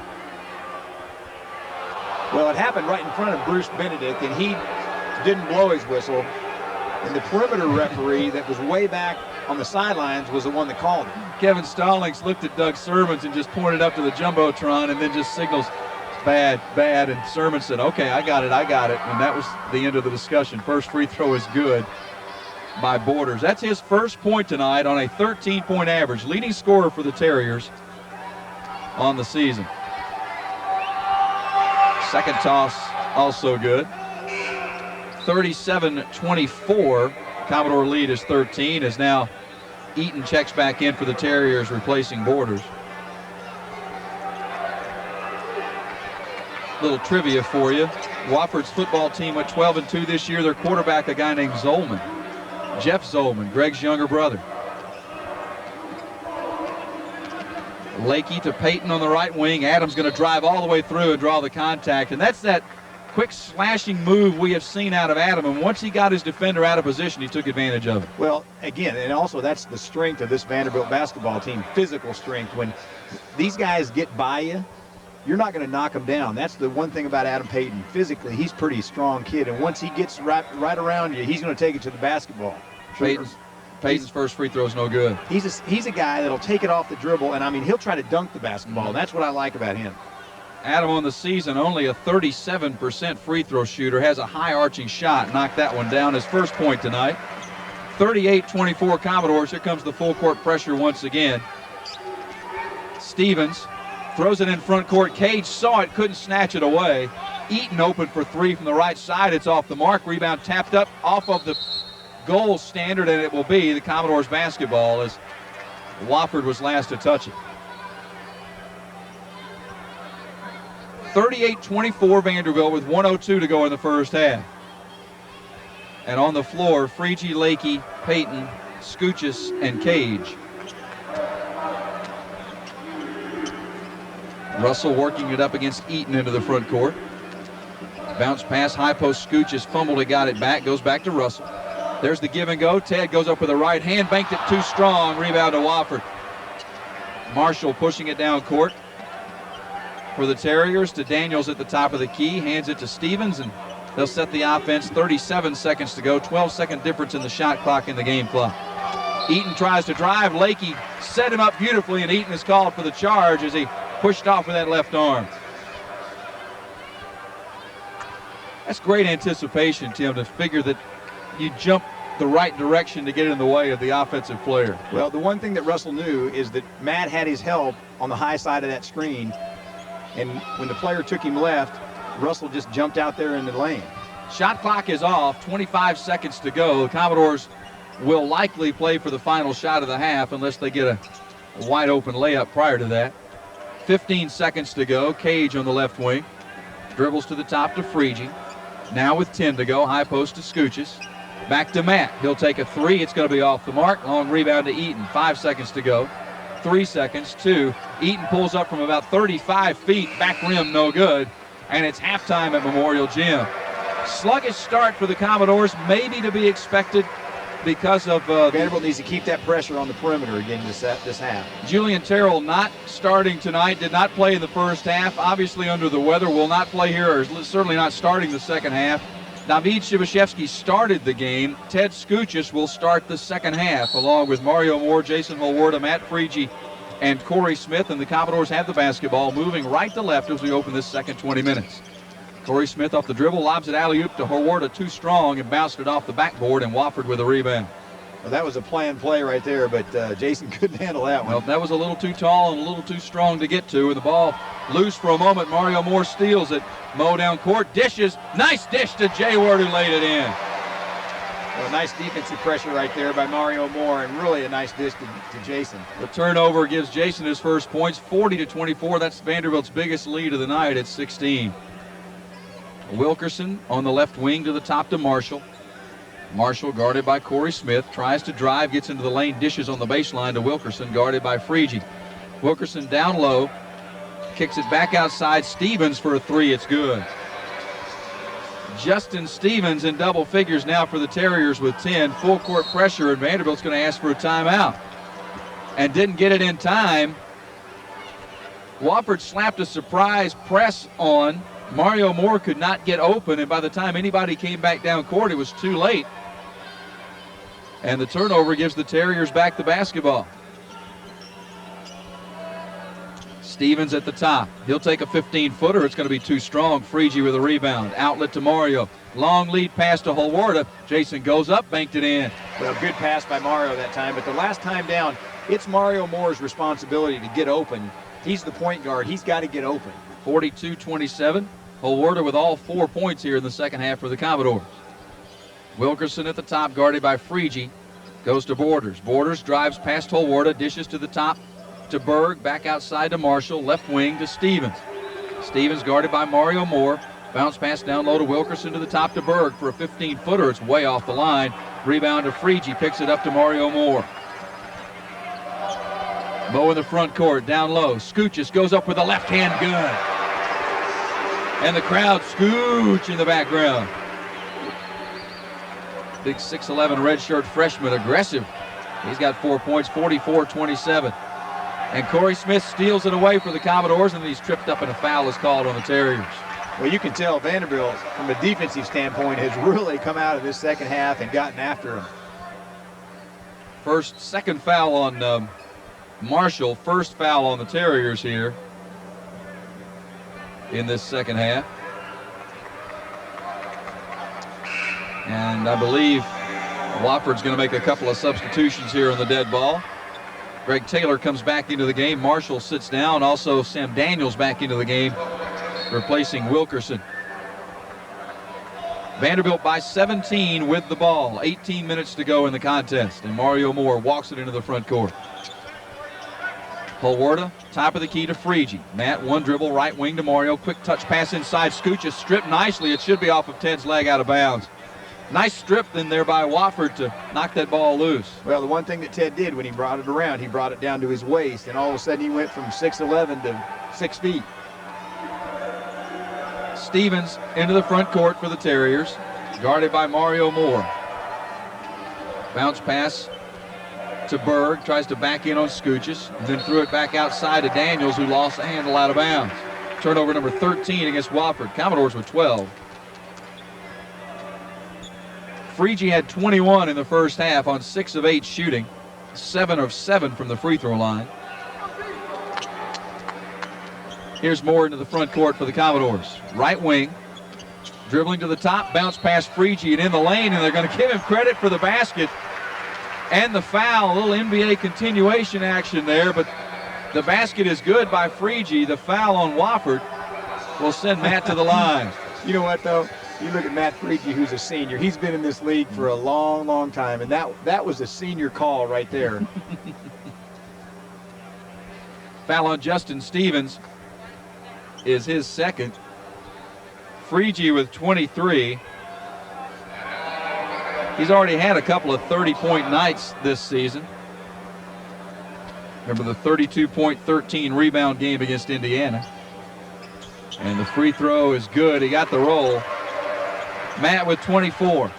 Well, it happened right in front of Bruce Benedict, and he didn't blow his whistle. And the perimeter referee that was way back on the sidelines was the one that called it. Kevin Stallings looked at Doug Sermons and just pointed up to the Jumbotron and then just signals, bad, bad. And Sermons said, okay, I got it. And that was the end of the discussion. First free throw is good by Borders. That's his first point tonight on a 13-point average. Leading scorer for the Terriers on the season. Second toss, also good. 37-24. Commodore lead is 13 as now Eaton checks back in for the Terriers, replacing Borders. Little trivia for you. Wofford's football team went 12-2 this year. Their quarterback, a guy named Zolman. Jeff Zolman, Greg's younger brother. Lakey to Payton on the right wing. Adams going to drive all the way through and draw the contact. And that's that quick slashing move we have seen out of Adam. And once he got his defender out of position, he took advantage of it. Well, again, and also that's the strength of this Vanderbilt basketball team, physical strength. When these guys get by you, you're not going to knock them down. That's the one thing about Adam Payton. Physically, he's a pretty strong kid. And once he gets right around you, he's going to take it to the basketball. Payton's first free throw is no good. He's a guy that'll take it off the dribble, and I mean, he'll try to dunk the basketball. That's what I like about him. Adam on the season, only a 37% free throw shooter, has a high arching shot. Knocked that one down. His first point tonight. 38-24 Commodores. Here comes the full court pressure once again. Stevens throws it in front court. Cage saw it, couldn't snatch it away. Eaton open for three from the right side. It's off the mark. Rebound tapped up off of the goal standard, and it will be the Commodores basketball as Wofford was last to touch it. 38-24 Vanderbilt with 1:02 to go in the first half. And on the floor, Freege, Lakey, Payton, Skuchis, and Cage. Russell working it up against Eaton into the front court. Bounce pass, high post, Skuchis fumbled it, got it back, goes back to Russell. There's the give and go. Ted goes up with the right hand, banked it too strong. Rebound to Wofford. Marshall pushing it down court for the Terriers to Daniels at the top of the key. Hands it to Stevens, and they'll set the offense. 37 seconds to go. 12-second difference in the shot clock in the game clock. Eaton tries to drive. Lakey set him up beautifully, and Eaton is called for the charge as he pushed off with that left arm. That's great anticipation, Tim, to figure that you jump the right direction to get in the way of the offensive player. Well, the one thing that Russell knew is that Matt had his help on the high side of that screen, and when the player took him left, Russell just jumped out there in the lane. Shot clock is off, 25 seconds to go. The Commodores will likely play for the final shot of the half unless they get a wide open layup prior to that. 15 seconds to go. Cage on the left wing. Dribbles to the top to Freege. Now with 10 to go, high post to Skuchis. Back to Matt. He'll take a three. It's going to be off the mark. Long rebound to Eaton. 5 seconds to go. 3 seconds. 2. Eaton pulls up from about 35 feet. Back rim, no good. And it's halftime at Memorial Gym. Sluggish start for the Commodores, maybe to be expected because of Vanderbilt needs to keep that pressure on the perimeter again this half. Julian Terrell not starting tonight, did not play in the first half, obviously under the weather, will not play here, or certainly not starting the second half. David Shibashevsky started the game. Ted Skuchis will start the second half, along with Mario Moore, Jason Holwarda, Matt Freege, and Corey Smith, and the Commodores have the basketball moving right to left as we open this second 20 minutes. Corey Smith off the dribble, lobs it alley-oop to Horwarda, too strong, and bounced it off the backboard, and Wofford with a rebound. Well, that was a planned play right there, but Jason couldn't handle that one. Well, that was a little too tall and a little too strong to get to, and the ball loose for a moment. Mario Moore steals it. Mo down court, dishes. Nice dish to Jay Ward, who laid it in. Well, nice defensive pressure right there by Mario Moore, and really a nice dish to Jason. The turnover gives Jason his first points, 40-24. That's Vanderbilt's biggest lead of the night at 16. Wilkerson on the left wing to the top to Marshall. Marshall guarded by Corey Smith, tries to drive, gets into the lane, dishes on the baseline to Wilkerson, guarded by Freege. Wilkerson down low, kicks it back outside. Stevens for a three, it's good. Justin Stevens in double figures now for the Terriers with 10. Full court pressure, and Vanderbilt's going to ask for a timeout. And didn't get it in time. Wofford slapped a surprise press on. Mario Moore could not get open, and by the time anybody came back down court, it was too late. And the turnover gives the Terriers back the basketball. Stevens at the top. He'll take a 15-footer. It's going to be too strong. Frigi with a rebound. Outlet to Mario. Long lead pass to Holwarda. Jason goes up, banked it in. Well, good pass by Mario that time, but the last time down, it's Mario Moore's responsibility to get open. He's the point guard. He's got to get open. 42-27. Holwarda with all 4 points here in the second half for the Commodores. Wilkerson at the top, guarded by Frigi. Goes to Borders. Borders drives past Holwarda, dishes to the top to Berg, back outside to Marshall, left wing to Stevens. Stevens guarded by Mario Moore. Bounce pass down low to Wilkerson to the top to Berg for a 15-footer. It's way off the line. Rebound to Frigi, picks it up to Mario Moore. Mo in the front court, down low. Scoochis goes up with a left-hand gun. And the crowd scooch in the background. Big 6'11 redshirt freshman, aggressive. He's got 4 points, 44-27. And Corey Smith steals it away for the Commodores, and he's tripped up and a foul is called on the Terriers. Well, you can tell Vanderbilt, from a defensive standpoint, has really come out of this second half and gotten after him. Second foul on Marshall, first foul on the Terriers here in this second half. And I believe Wofford's going to make a couple of substitutions here on the dead ball. Greg Taylor comes back into the game. Marshall sits down. Also, Sam Daniels back into the game, replacing Wilkerson. Vanderbilt by 17 with the ball. 18 minutes to go in the contest, and Mario Moore walks it into the front court. Holwarda, top of the key to Frigi. Matt, one dribble, right wing to Mario. Quick touch pass inside. Scooch stripped nicely. It should be off of Ted's leg out of bounds. Nice strip in there by Wofford to knock that ball loose. Well, the one thing that Ted did when he brought it around, he brought it down to his waist, and all of a sudden he went from 6'11 to 6 feet. Stevens into the front court for the Terriers, guarded by Mario Moore. Bounce pass to Berg, tries to back in on Scoochis, and then threw it back outside to Daniels, who lost the handle out of bounds. Turnover number 13 against Wofford. Commodores with 12. Frigi had 21 in the first half on 6 of 8 shooting, 7 of 7 from the free throw line. Here's Moore into the front court for the Commodores. Right wing, dribbling to the top, bounce past Frigi and in the lane, and they're going to give him credit for the basket and the foul. A little NBA continuation action there, but the basket is good by Frigi. The foul on Wofford will send Matt to the line. You know what, though? You look at Matt Frigi, who's a senior. He's been in this league for a long, long time, and that was a senior call right there. Foul on Justin Stevens is his second. Frigi with 23. He's already had a couple of 30-point nights this season. Remember the 32-point, 13-rebound game against Indiana. And the free throw is good. He got the roll. Matt with 24.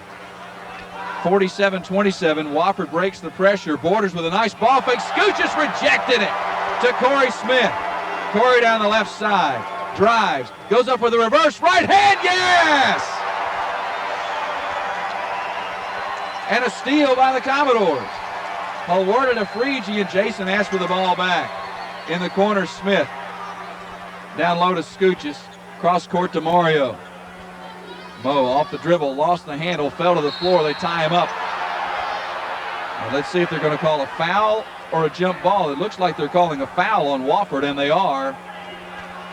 47-27. Wofford breaks the pressure. Borders with a nice ball fake. Scoochis rejected it to Corey Smith. Corey down the left side. Drives. Goes up with a reverse right hand. Yes! And a steal by the Commodores. Holwarda to Frigi, and Jason asked for the ball back. In the corner, Smith. Down low to Scoochis. Cross court to Mario. Mo off the dribble, lost the handle, fell to the floor. They tie him up. Well, let's see if they're going to call a foul or a jump ball. It looks like they're calling a foul on Wofford, and they are.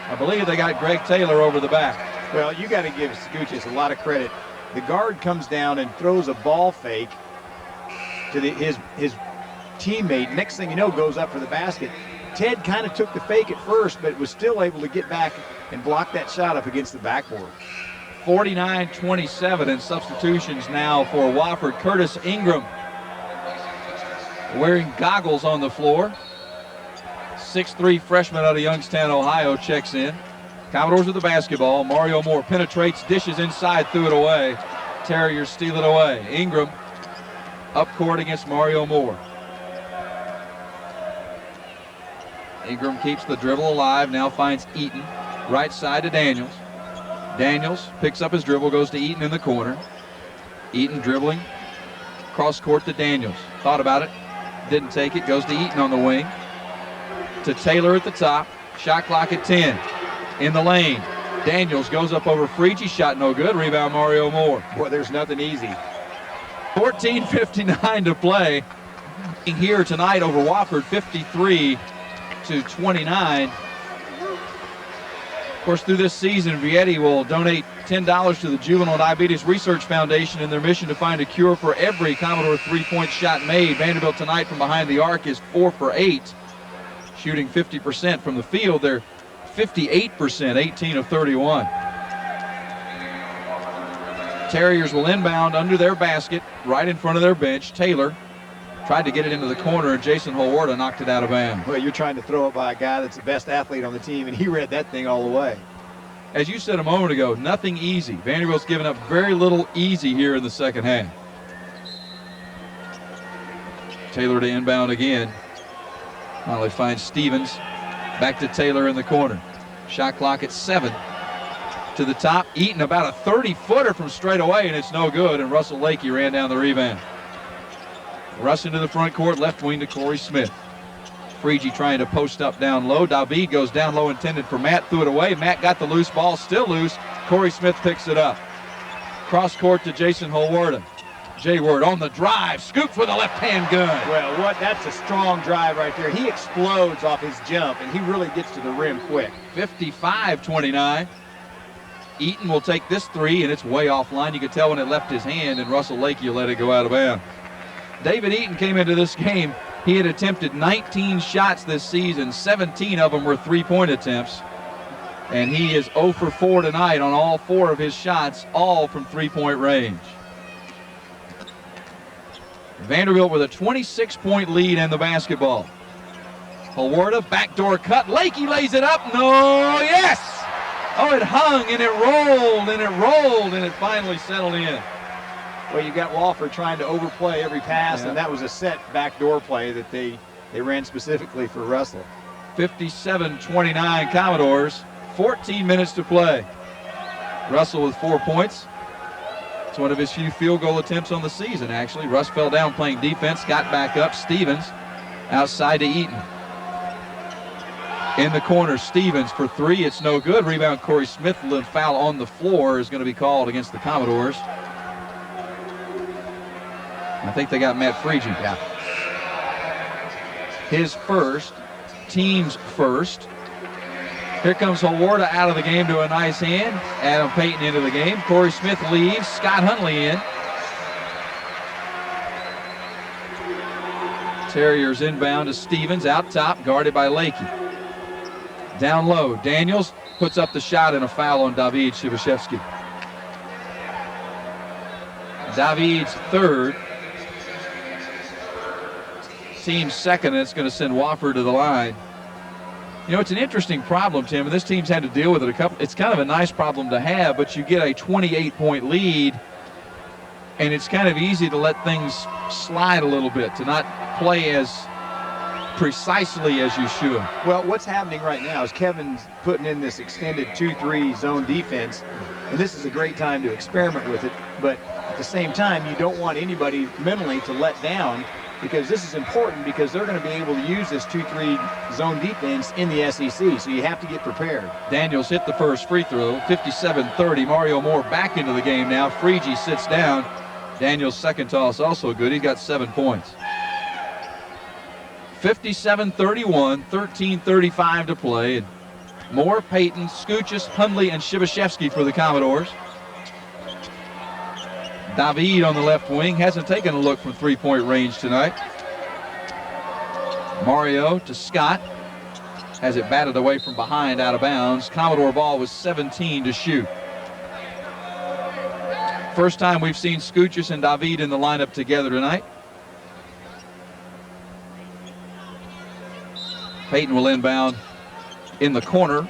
I believe they got Greg Taylor over the back. Well, you got to give Scoochis a lot of credit. The guard comes down and throws a ball fake to his teammate. Next thing you know, goes up for the basket. Ted kind of took the fake at first, but was still able to get back and block that shot up against the backboard. 49-27, and substitutions now for Wofford. Curtis Ingram wearing goggles on the floor. 6'3" freshman out of Youngstown, Ohio, checks in. Commodores with the basketball. Mario Moore penetrates, dishes inside, threw it away. Terriers steal it away. Ingram up court against Mario Moore. Ingram keeps the dribble alive, now finds Eaton. Right side to Daniels. Daniels picks up his dribble, goes to Eaton in the corner. Eaton dribbling, cross court to Daniels. Thought about it, didn't take it, goes to Eaton on the wing. To Taylor at the top, shot clock at 10. In the lane, Daniels goes up over Frigie, shot no good, rebound Mario Moore. Boy, there's nothing easy. 14:59 to play here tonight over Wofford, 53-29. Of course, through this season, Vietti will donate $10 to the Juvenile Diabetes Research Foundation in their mission to find a cure for every Commodore three-point shot made. Vanderbilt tonight from behind the arc is 4 for 8, shooting 50% from the field. They're 58%, 18 of 31. Terriers will inbound under their basket, right in front of their bench. Taylor tried to get it into the corner, and Jason Holwarda knocked it out of bounds. Well, you're trying to throw it by a guy that's the best athlete on the team, and he read that thing all the way. As you said a moment ago, nothing easy. Vanderbilt's given up very little easy here in the second half. Taylor to inbound again. Finally finds Stevens. Back to Taylor in the corner. Shot clock at 7. To the top, Eaton about a 30-footer from straight away, and it's no good, and Russell Lakey ran down the rebound. Russ into the front court, left wing to Corey Smith. Frigie trying to post up down low. David goes down low, intended for Matt, threw it away. Matt got the loose ball, still loose. Corey Smith picks it up. Cross court to Jason Holwarda. J-Word on the drive, scoops with a left-hand gun. Well, that's a strong drive right there. He explodes off his jump, and he really gets to the rim quick. 55-29. Eaton will take this three, and it's way offline. You could tell when it left his hand, and Russell Lakey let it go out of bounds. David Eaton came into this game. He had attempted 19 shots this season. 17 of them were three-point attempts. And he is 0 for 4 tonight on all 4 of his shots, all from three-point range. Vanderbilt with a 26-point lead in the basketball. Holwarda, backdoor cut. Lakey lays it up. No, yes! Oh, it hung, and it rolled, and it rolled, and it finally settled in. Well, you got Wofford trying to overplay every pass, and that was a set backdoor play that they ran specifically for Russell. 57-29 Commodores, 14 minutes to play. Russell with 4 points. It's one of his few field goal attempts on the season, actually. Russ fell down playing defense, got back up. Stevens outside to Eaton. In the corner, Stevens for 3. It's no good. Rebound, Corey Smith. Foul on the floor is going to be called against the Commodores. I think they got Matt Frigie. Yeah. His first, team's first. Here comes Holwarda out of the game to a nice hand. Adam Payton into the game. Corey Smith leaves. Scott Huntley in. Terriers inbound to Stevens. Out top, guarded by Lakey. Down low, Daniels puts up the shot and a foul on David Shivashevsky. David's third. Team's second, and it's going to send Wofford to the line. You know, it's an interesting problem, Tim, and this team's had to deal with it it's kind of a nice problem to have, but you get a 28-point lead, and it's kind of easy to let things slide a little bit, to not play as precisely as you should. Well, what's happening right now is Kevin's putting in this extended 2-3 zone defense, and this is a great time to experiment with it, but at the same time, you don't want anybody mentally to let down, because this is important because they're going to be able to use this 2-3 zone defense in the SEC, so you have to get prepared. Daniels hit the first free throw, 57-30. Mario Moore back into the game now. Frigie sits down. Daniels' second toss also good. He got 7 points. 57-31, 13:35 to play. And Moore, Payton, Skuchis, Hundley, and Shivashevsky for the Commodores. David on the left wing hasn't taken a look from three-point range tonight. Mario to Scott. Has it batted away from behind, out of bounds. Commodore ball was 17 to shoot. First time we've seen Skuchis and David in the lineup together tonight. Payton will inbound in the corner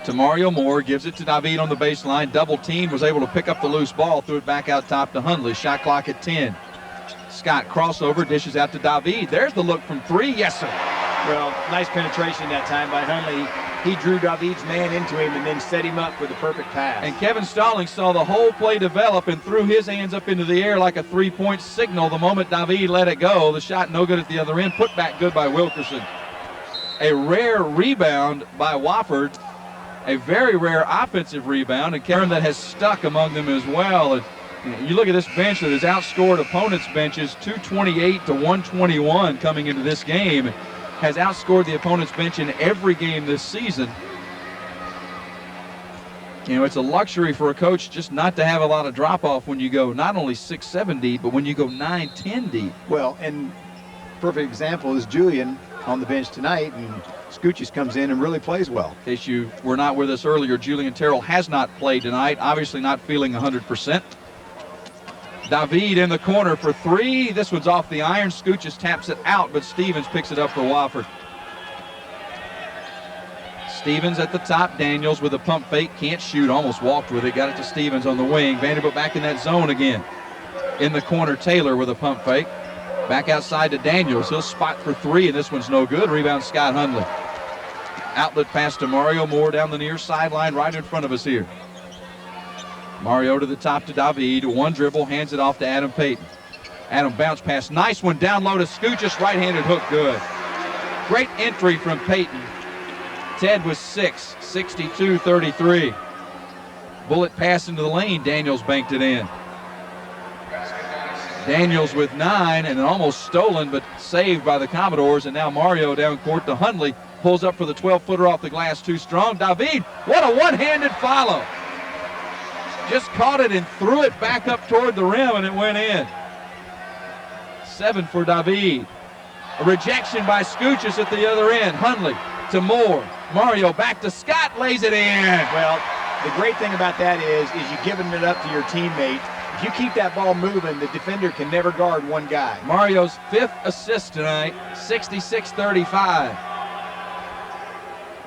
to to Mario Moore, gives it to David on the baseline. Double team, was able to pick up the loose ball, threw it back out top to Hundley. Shot clock at 10. Scott crossover, dishes out to David. There's the look from 3. Yes, sir. Well, nice penetration that time by Hundley. He drew David's man into him and then set him up with a perfect pass. And Kevin Stallings saw the whole play develop and threw his hands up into the air like a three-point signal the moment David let it go. The shot no good at the other end. Put back good by Wilkerson. A rare rebound by Wofford. A very rare offensive rebound, and Karen that has stuck among them as well. And you look at this bench that has outscored opponents' benches 228 to 121 coming into this game. Has outscored the opponent's bench in every game this season. You know, it's a luxury for a coach just not to have a lot of drop-off when you go not only 6-7 deep, but when you go 9-10 deep. Well, and perfect example is Julian on the bench tonight, and Scoochis comes in and really plays well. In case you were not with us earlier, Julian Terrell has not played tonight, obviously not feeling 100%. David in the corner for 3. This one's off the iron. Scoochis taps it out, but Stevens picks it up for Wofford. Stevens at the top. Daniels with a pump fake. Can't shoot. Almost walked with it. Got it to Stevens on the wing. Vanderbilt back in that zone again. In the corner, Taylor with a pump fake. Back outside to Daniels. He'll spot for 3, and this one's no good. Rebound Scott Hundley. Outlet pass to Mario Moore down the near sideline right in front of us here. Mario to the top to David. One dribble, hands it off to Adam Payton. Adam bounce pass. Nice one down low to Scoochis. Right-handed hook good. Great entry from Payton. Ted was 6, 62-33. Bullet pass into the lane. Daniels banked it in. Daniels with 9 and almost stolen, but saved by the Commodores. And now Mario down court to Hundley. Pulls up for the 12-footer off the glass. Too strong. David, what a one-handed follow. Just caught it and threw it back up toward the rim, and it went in. 7 for David. A rejection by Scoochis at the other end. Hundley to Moore. Mario back to Scott, lays it in. Well, the great thing about that is you're giving it up to your teammate. If you keep that ball moving, the defender can never guard one guy. Mario's 5th assist tonight, 66-35.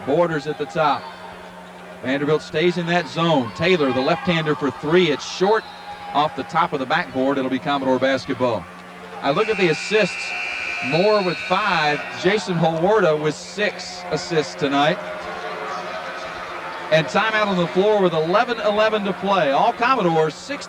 Borders at the top. Vanderbilt stays in that zone. Taylor, the left-hander for 3. It's short off the top of the backboard. It'll be Commodore basketball. I look at the assists. Moore with 5. Jason Hawarda with 6 assists tonight. And timeout on the floor with 11:11 to play. All Commodores 6.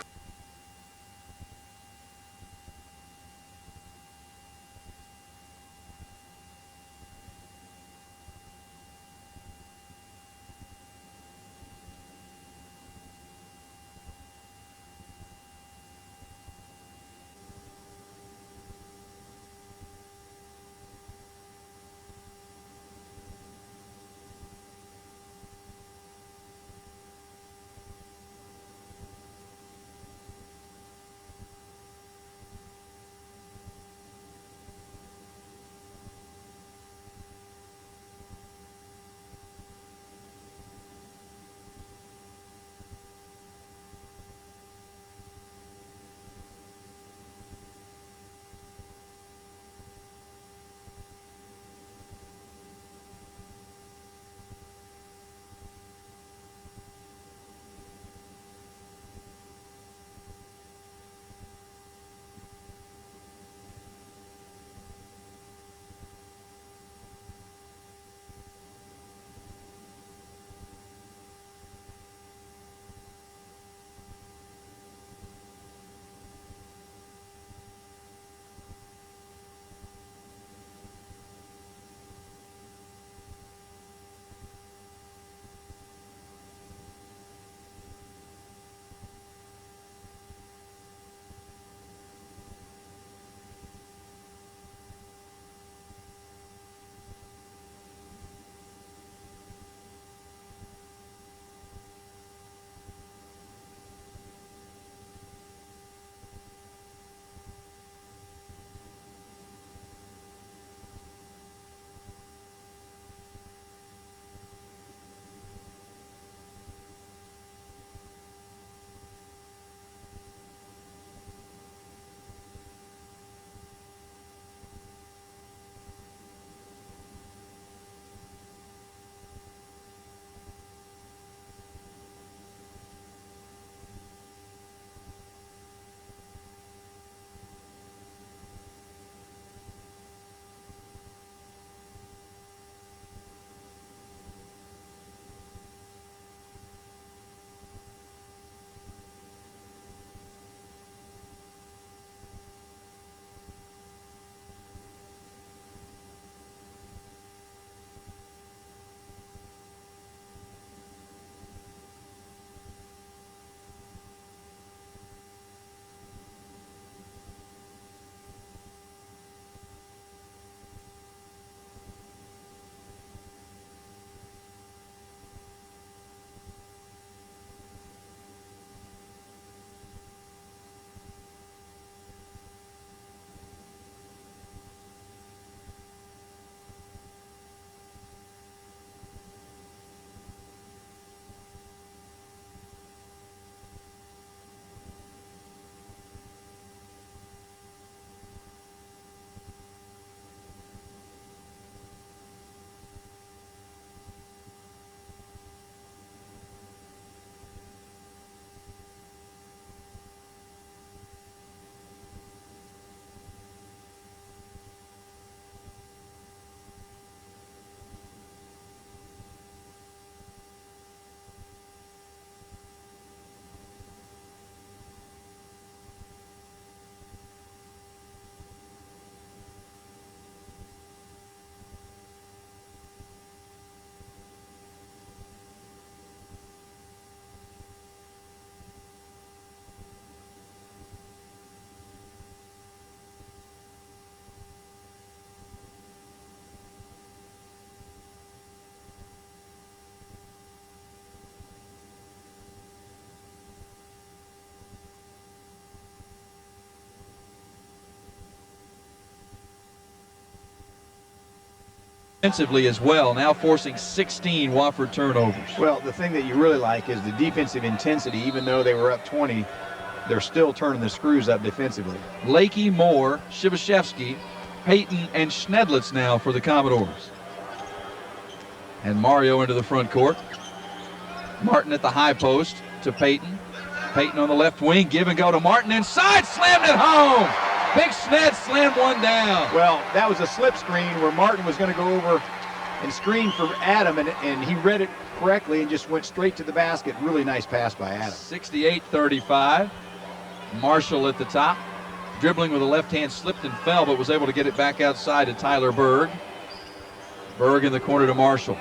defensively as well, now forcing 16 Wofford turnovers. Well, the thing that you really like is the defensive intensity. Even though they were up 20, they're still turning the screws up defensively. Lakey, Moore, Shibashevsky, Payton, and Schnedlitz now for the Commodores. And Mario into the front court. Martin at the high post to Payton. Payton on the left wing, give and go to Martin inside, slammed it home. Big Schned slammed one down. Well, that was a slip screen where Martin was going to go over and screen for Adam, and he read it correctly and just went straight to the basket. Really nice pass by Adam. 68-35. Marshall at the top. Dribbling with a left hand, slipped and fell, but was able to get it back outside to Tyler Berg. Berg in the corner to Marshall.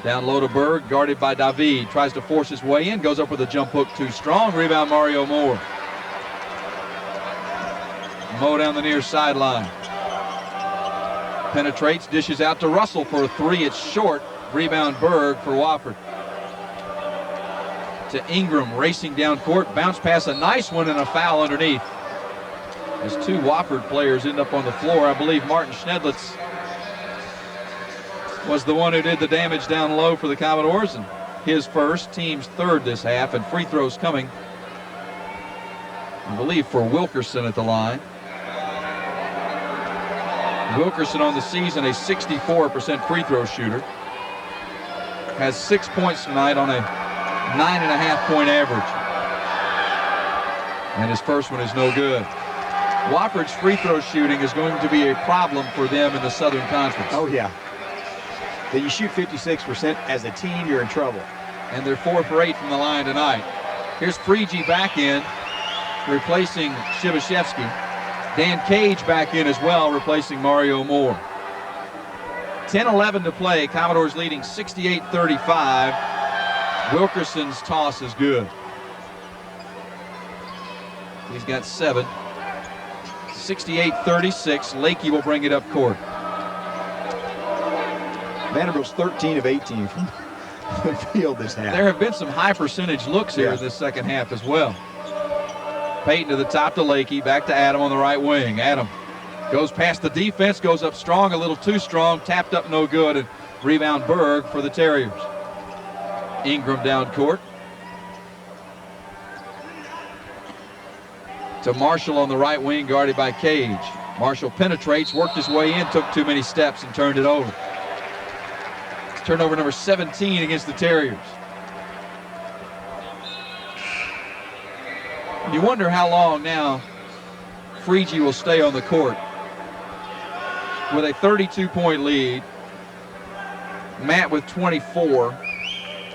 Down low to Berg, guarded by David. Tries to force his way in, goes up with a jump hook too strong. Rebound Mario Moore. Moe down the near sideline. Penetrates, dishes out to Russell for a three. It's short. Rebound Berg for Wofford. To Ingram, racing down court. Bounce pass, a nice one, and a foul underneath. As two Wofford players end up on the floor. I believe Martin Schnedlitz was the one who did the damage down low for the Commodores, and his first, team's third this half, and free throws coming, I believe, for Wilkerson at the line. Wilkerson on the season, a 64% free throw shooter. Has 6 points tonight on a 9.5-point average. And his first one is no good. Wofford's free throw shooting is going to be a problem for them in the Southern Conference. Oh, yeah. That you shoot 56% as a team, you're in trouble. And they're 4 for 8 from the line tonight. Here's Freege back in, replacing Shibashevsky. Dan Cage back in as well, replacing Mario Moore. 10-11 to play. Commodores leading 68-35. Wilkerson's toss is good. He's got 7. 68-36. Lakey will bring it up court. Vanderbilt's 13 of 18 from the field this half. There have been some high percentage looks here in this second half as well. Payton to the top to Lakey, back to Adam on the right wing. Adam goes past the defense, goes up strong, a little too strong, tapped up no good, and rebound Berg for the Terriers. Ingram down court. To Marshall on the right wing, guarded by Cage. Marshall penetrates, worked his way in, took too many steps and turned it over. Turnover number 17 against the Terriers. You wonder how long now Freege will stay on the court. With a 32-point lead, Matt with 24.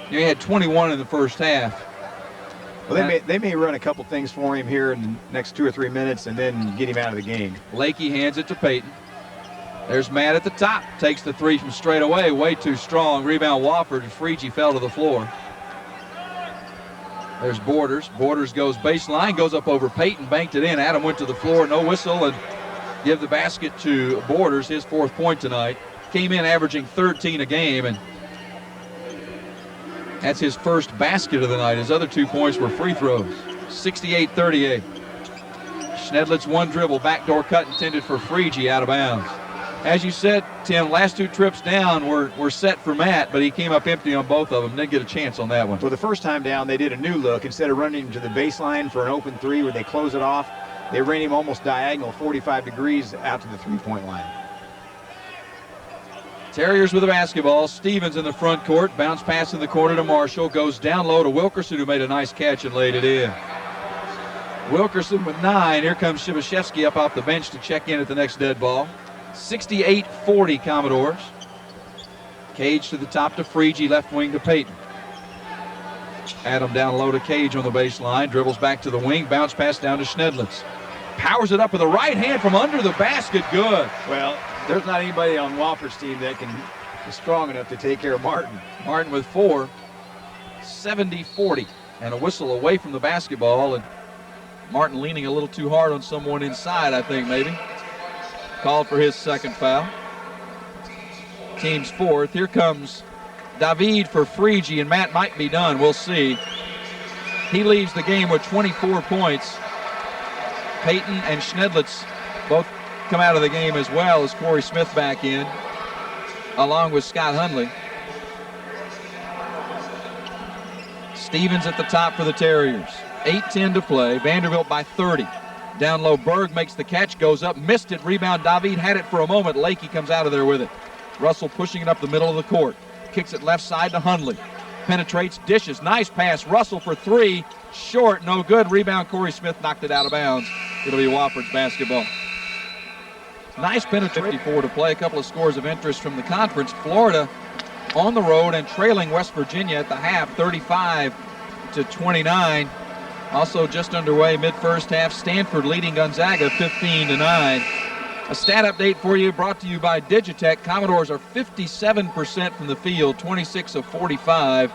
He had 21 in the first half. Well, they may run a couple things for him here in the next 2 or 3 minutes and then get him out of the game. Lakey hands it to Payton. There's Matt at the top. Takes the three from straight away. Way too strong. Rebound Wofford, and Freege fell to the floor. There's Borders. Borders goes baseline, goes up over Payton, banked it in. Adam went to the floor, no whistle, and give the basket to Borders, his 4th point tonight. Came in averaging 13 a game, and that's his first basket of the night. His other 2 points were free throws. 68-38. Schnedlitz one dribble, backdoor cut intended for Freege, out of bounds. As you said, Tim, last 2 trips down were set for Matt, but he came up empty on both of them. Didn't get a chance on that one. Well, the first time down, they did a new look. Instead of running him to the baseline for an open three where they close it off, they ran him almost diagonal, 45 degrees out to the three-point line. Terriers with the basketball. Stevens in the front court. Bounce pass in the corner to Marshall. Goes down low to Wilkerson, who made a nice catch and laid it in. Wilkerson with 9. Here comes Shibashevsky up off the bench to check in at the next dead ball. 68-40 Commodores. Cage to the top to Freege, left wing to Payton. Adam down low to Cage on the baseline, dribbles back to the wing, bounce pass down to Schnedlitz. Powers it up with the right hand from under the basket, good. Well, there's not anybody on Wofford's team that is strong enough to take care of Martin. Martin with 4, 70-40, and a whistle away from the basketball, and Martin leaning a little too hard on someone inside, I think, maybe. Called for his 2nd foul. Team's 4th. Here comes David for Freege, and Matt might be done. We'll see. He leaves the game with 24 points. Payton and Schnedlitz both come out of the game as well as Corey Smith back in, along with Scott Hundley. Stevens at the top for the Terriers. 8:10 to play. Vanderbilt by 30. Down low, Berg makes the catch, goes up, missed it. Rebound, David had it for a moment. Lakey comes out of there with it. Russell pushing it up the middle of the court. Kicks it left side to Hundley. Penetrates, dishes. Nice pass. Russell for three. Short, no good. Rebound, Corey Smith knocked it out of bounds. It'll be Wofford's basketball. Nice penetration. 54 to play. A couple of scores of interest from the conference. Florida on the road and trailing West Virginia at the half, 35-29. Also just underway mid-first half, Stanford leading Gonzaga 15-9. A stat update for you brought to you by Digitech. Commodores are 57% from the field, 26 of 45.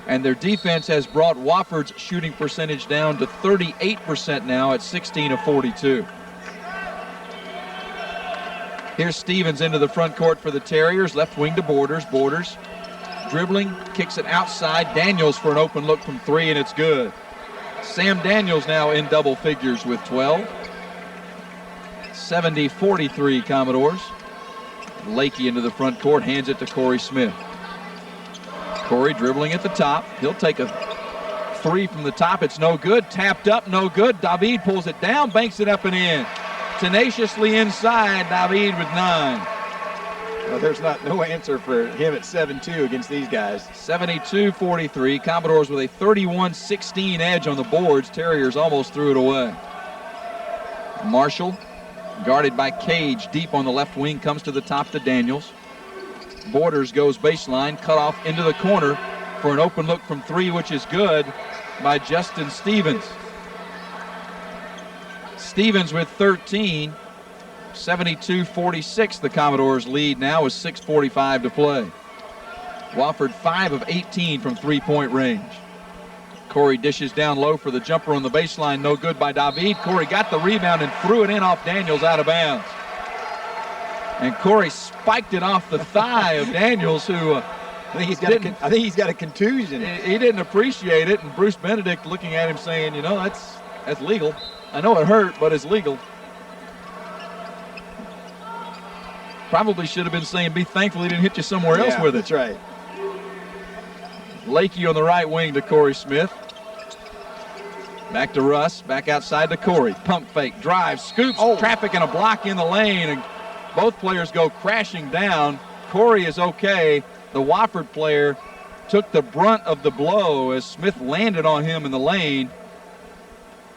And their defense has brought Wofford's shooting percentage down to 38% now at 16 of 42. Here's Stevens into the front court for the Terriers. Left wing to Borders. Borders dribbling, kicks it outside. Daniels for an open look from three, and it's good. Sam Daniels now in double figures with 12. 70-43 Commodores. Lakey into the front court, hands it to Corey Smith. Corey dribbling at the top. He'll take a three from the top. It's no good. Tapped up, no good. David pulls it down, banks it up and in. Tenaciously inside, David with 9. Well, there's no answer for him at 7-2 against these guys. 72-43. Commodores with a 31-16 edge on the boards. Terriers almost threw it away. Marshall, guarded by Cage, deep on the left wing, comes to the top to Daniels. Borders goes baseline, cut off into the corner for an open look from three, which is good by Justin Stevens. Stevens with 13. 72-46, the Commodores lead now with 6:45 to play. Wofford 5 of 18 from three-point range. Corey dishes down low for the jumper on the baseline, no good by David. Corey got the rebound and threw it in off Daniels out of bounds. And Corey spiked it off the thigh of Daniels, who I think he's got a contusion. He didn't appreciate it, and Bruce Benedict looking at him saying, you know, that's legal. I know it hurt, but it's legal. Probably should have been saying, be thankful he didn't hit you somewhere else with it. That's right. Lakey on the right wing to Corey Smith. Back to Russ, back outside to Corey. Pump fake, drive, scoops, traffic and a block in the lane, and both players go crashing down. Corey is okay. The Wofford player took the brunt of the blow as Smith landed on him in the lane,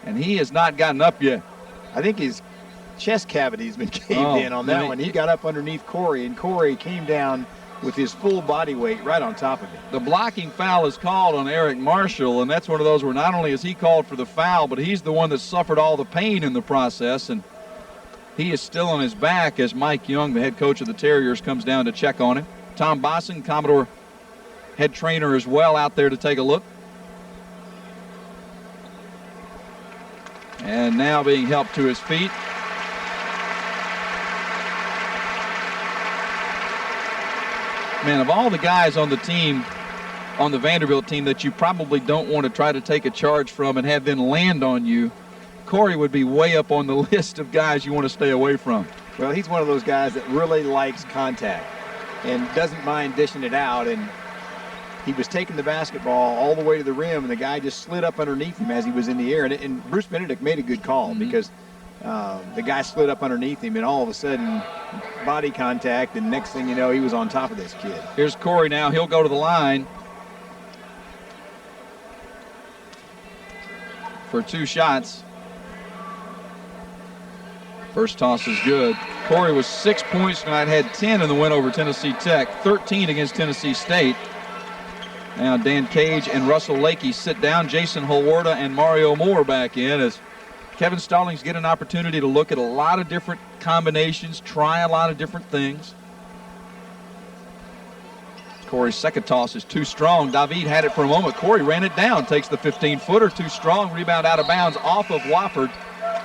and he has not gotten up yet. I think his chest cavity's been caved in on that one. He got up underneath Corey, and Corey came down with his full body weight right on top of him. The blocking foul is called on Eric Marshall, and that's one of those where not only is he called for the foul, but he's the one that suffered all the pain in the process, and he is still on his back as Mike Young, the head coach of the Terriers, comes down to check on him. Tom Bosson, Commodore head trainer, as well, out there to take a look. And now being helped to his feet. Man, of all the guys on the team, on the Vanderbilt team, that you probably don't want to try to take a charge from and have them land on you, Corey would be way up on the list of guys you want to stay away from. Well, he's one of those guys that really likes contact and doesn't mind dishing it out. And he was taking the basketball all the way to the rim, and the guy just slid up underneath him as he was in the air. And Bruce Benedict made a good call because the guy slid up underneath him, and all of a sudden, body contact, and next thing you know, he was on top of this kid. Here's Corey now. He'll go to the line for two shots. First toss is good. Corey was 6 points tonight, had 10 in the win over Tennessee Tech, 13 against Tennessee State. Now Dan Cage and Russell Lakey sit down. Jason Holwarda and Mario Moore back in as Kevin Stallings get an opportunity to look at a lot of different combinations, try a lot of different things. Corey's second toss is too strong. David had it for a moment. Corey ran it down, takes the 15-footer, too strong. Rebound out of bounds off of Wofford.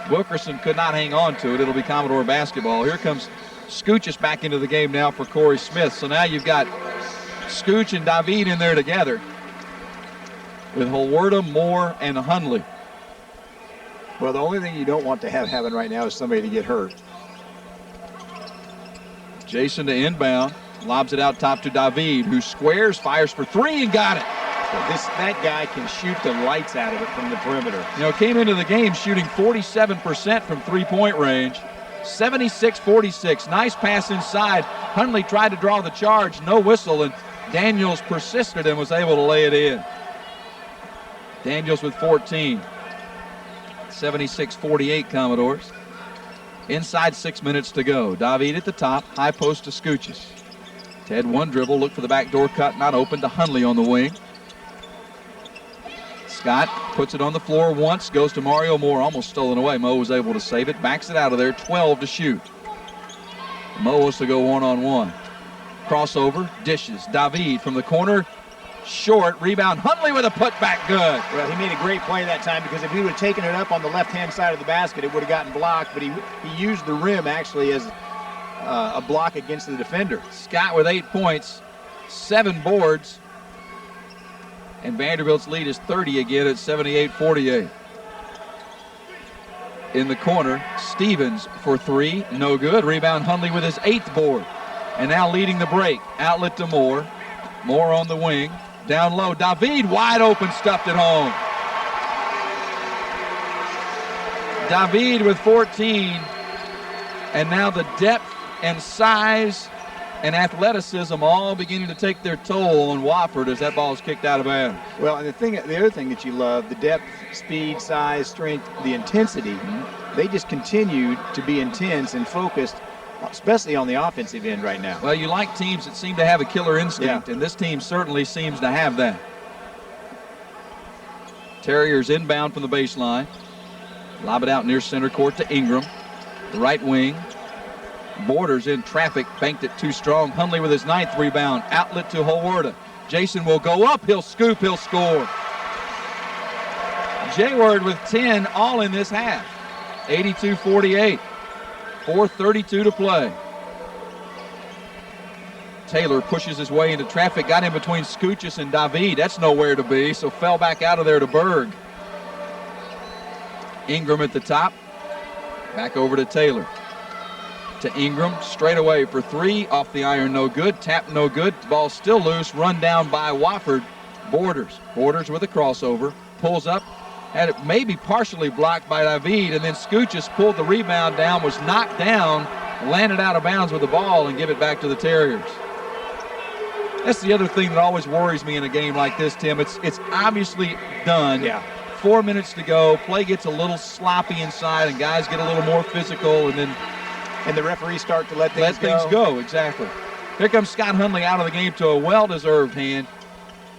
Wilkerson could not hang on to it. It'll be Commodore basketball. Here comes Scoochis back into the game now for Corey Smith. So now you've got Scooch and David in there together with Holwarda, Moore, and Hundley. Well, the only thing you don't want to have happen right now is somebody to get hurt. Jason to inbound. Lobs it out top to David, who squares, fires for three, and got it. That guy can shoot the lights out of it from the perimeter. Came into the game shooting 47% from three-point range. 76-46. Nice pass inside. Hundley tried to draw the charge. No whistle, and Daniels persisted and was able to lay it in. Daniels with 14. 76-48 Commodores. Inside 6 minutes to go. David at the top. High post to Scoochis. Ted one dribble. Look for the backdoor cut. Not open to Hundley on the wing. Scott puts it on the floor once, goes to Mario Moore, almost stolen away. Mo was able to save it, backs it out of there, 12 to shoot. Mo wants to go one-on-one. Crossover, dishes. David from the corner, short, rebound. Hundley with a putback, good. Well, he made a great play that time, because if he would have taken it up on the left-hand side of the basket, it would have gotten blocked, but he used the rim actually as a block against the defender. Scott with 8 points, 7 boards. And Vanderbilt's lead is 30 again at 78-48. In the corner, Stevens for three, no good. Rebound Hundley with his 8th board. And now leading the break. Outlet to Moore. Moore on the wing. Down low, David wide open, stuffed it home. David with 14. And now the depth and size and athleticism all beginning to take their toll on Wofford as that ball is kicked out of bounds. Well, and the other thing that you love, the depth, speed, size, strength, the intensity, they just continue to be intense and focused, especially on the offensive end right now. Well, you like teams that seem to have a killer instinct, and this team certainly seems to have that. Terriers inbound from the baseline. Lob it out near center court to Ingram. The right wing. Borders in traffic, banked it too strong. Hundley with his 9th rebound. Outlet to Hawarda. Jason will go up, he'll scoop, he'll score. Jayward with 10 all in this half. 82-48. 4:32 to play. Taylor pushes his way into traffic, got in between Scoochis and David. That's nowhere to be, so fell back out of there to Berg. Ingram at the top. Back over to Taylor. To Ingram, straight away for three, off the iron, no good, tap, no good, ball still loose, run down by Wofford. Borders with a crossover, pulls up, had it maybe partially blocked by David, and then Scoochis pulled the rebound down, was knocked down, landed out of bounds with the ball, and give it back to the Terriers. That's the other thing that always worries me in a game like this, Tim. It's obviously done. Yeah. 4 minutes to go, play gets a little sloppy inside, and guys get a little more physical, and then the referees start to let things go. Exactly. Here comes Scott Hundley out of the game to a well-deserved hand.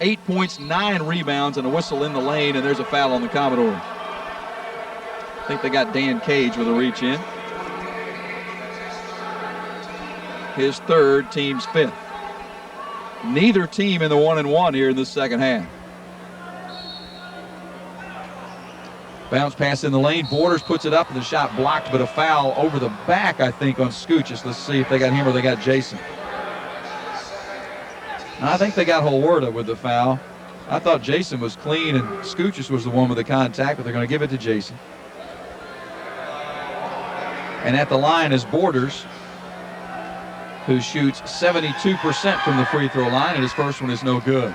8 points, 9 rebounds, and a whistle in the lane, and there's a foul on the Commodores. I think they got Dan Cage with a reach in. His 3rd, team's 5th. Neither team in the 1-and-1 here in the second half. Bounce pass in the lane. Borders puts it up, and the shot blocked, but a foul over the back, I think, on Scoochis. Let's see if they got him or they got Jason. I think they got Hawarda with the foul. I thought Jason was clean, and Scoochis was the one with the contact, but they're going to give it to Jason. And at the line is Borders, who shoots 72% from the free throw line, and his first one is no good.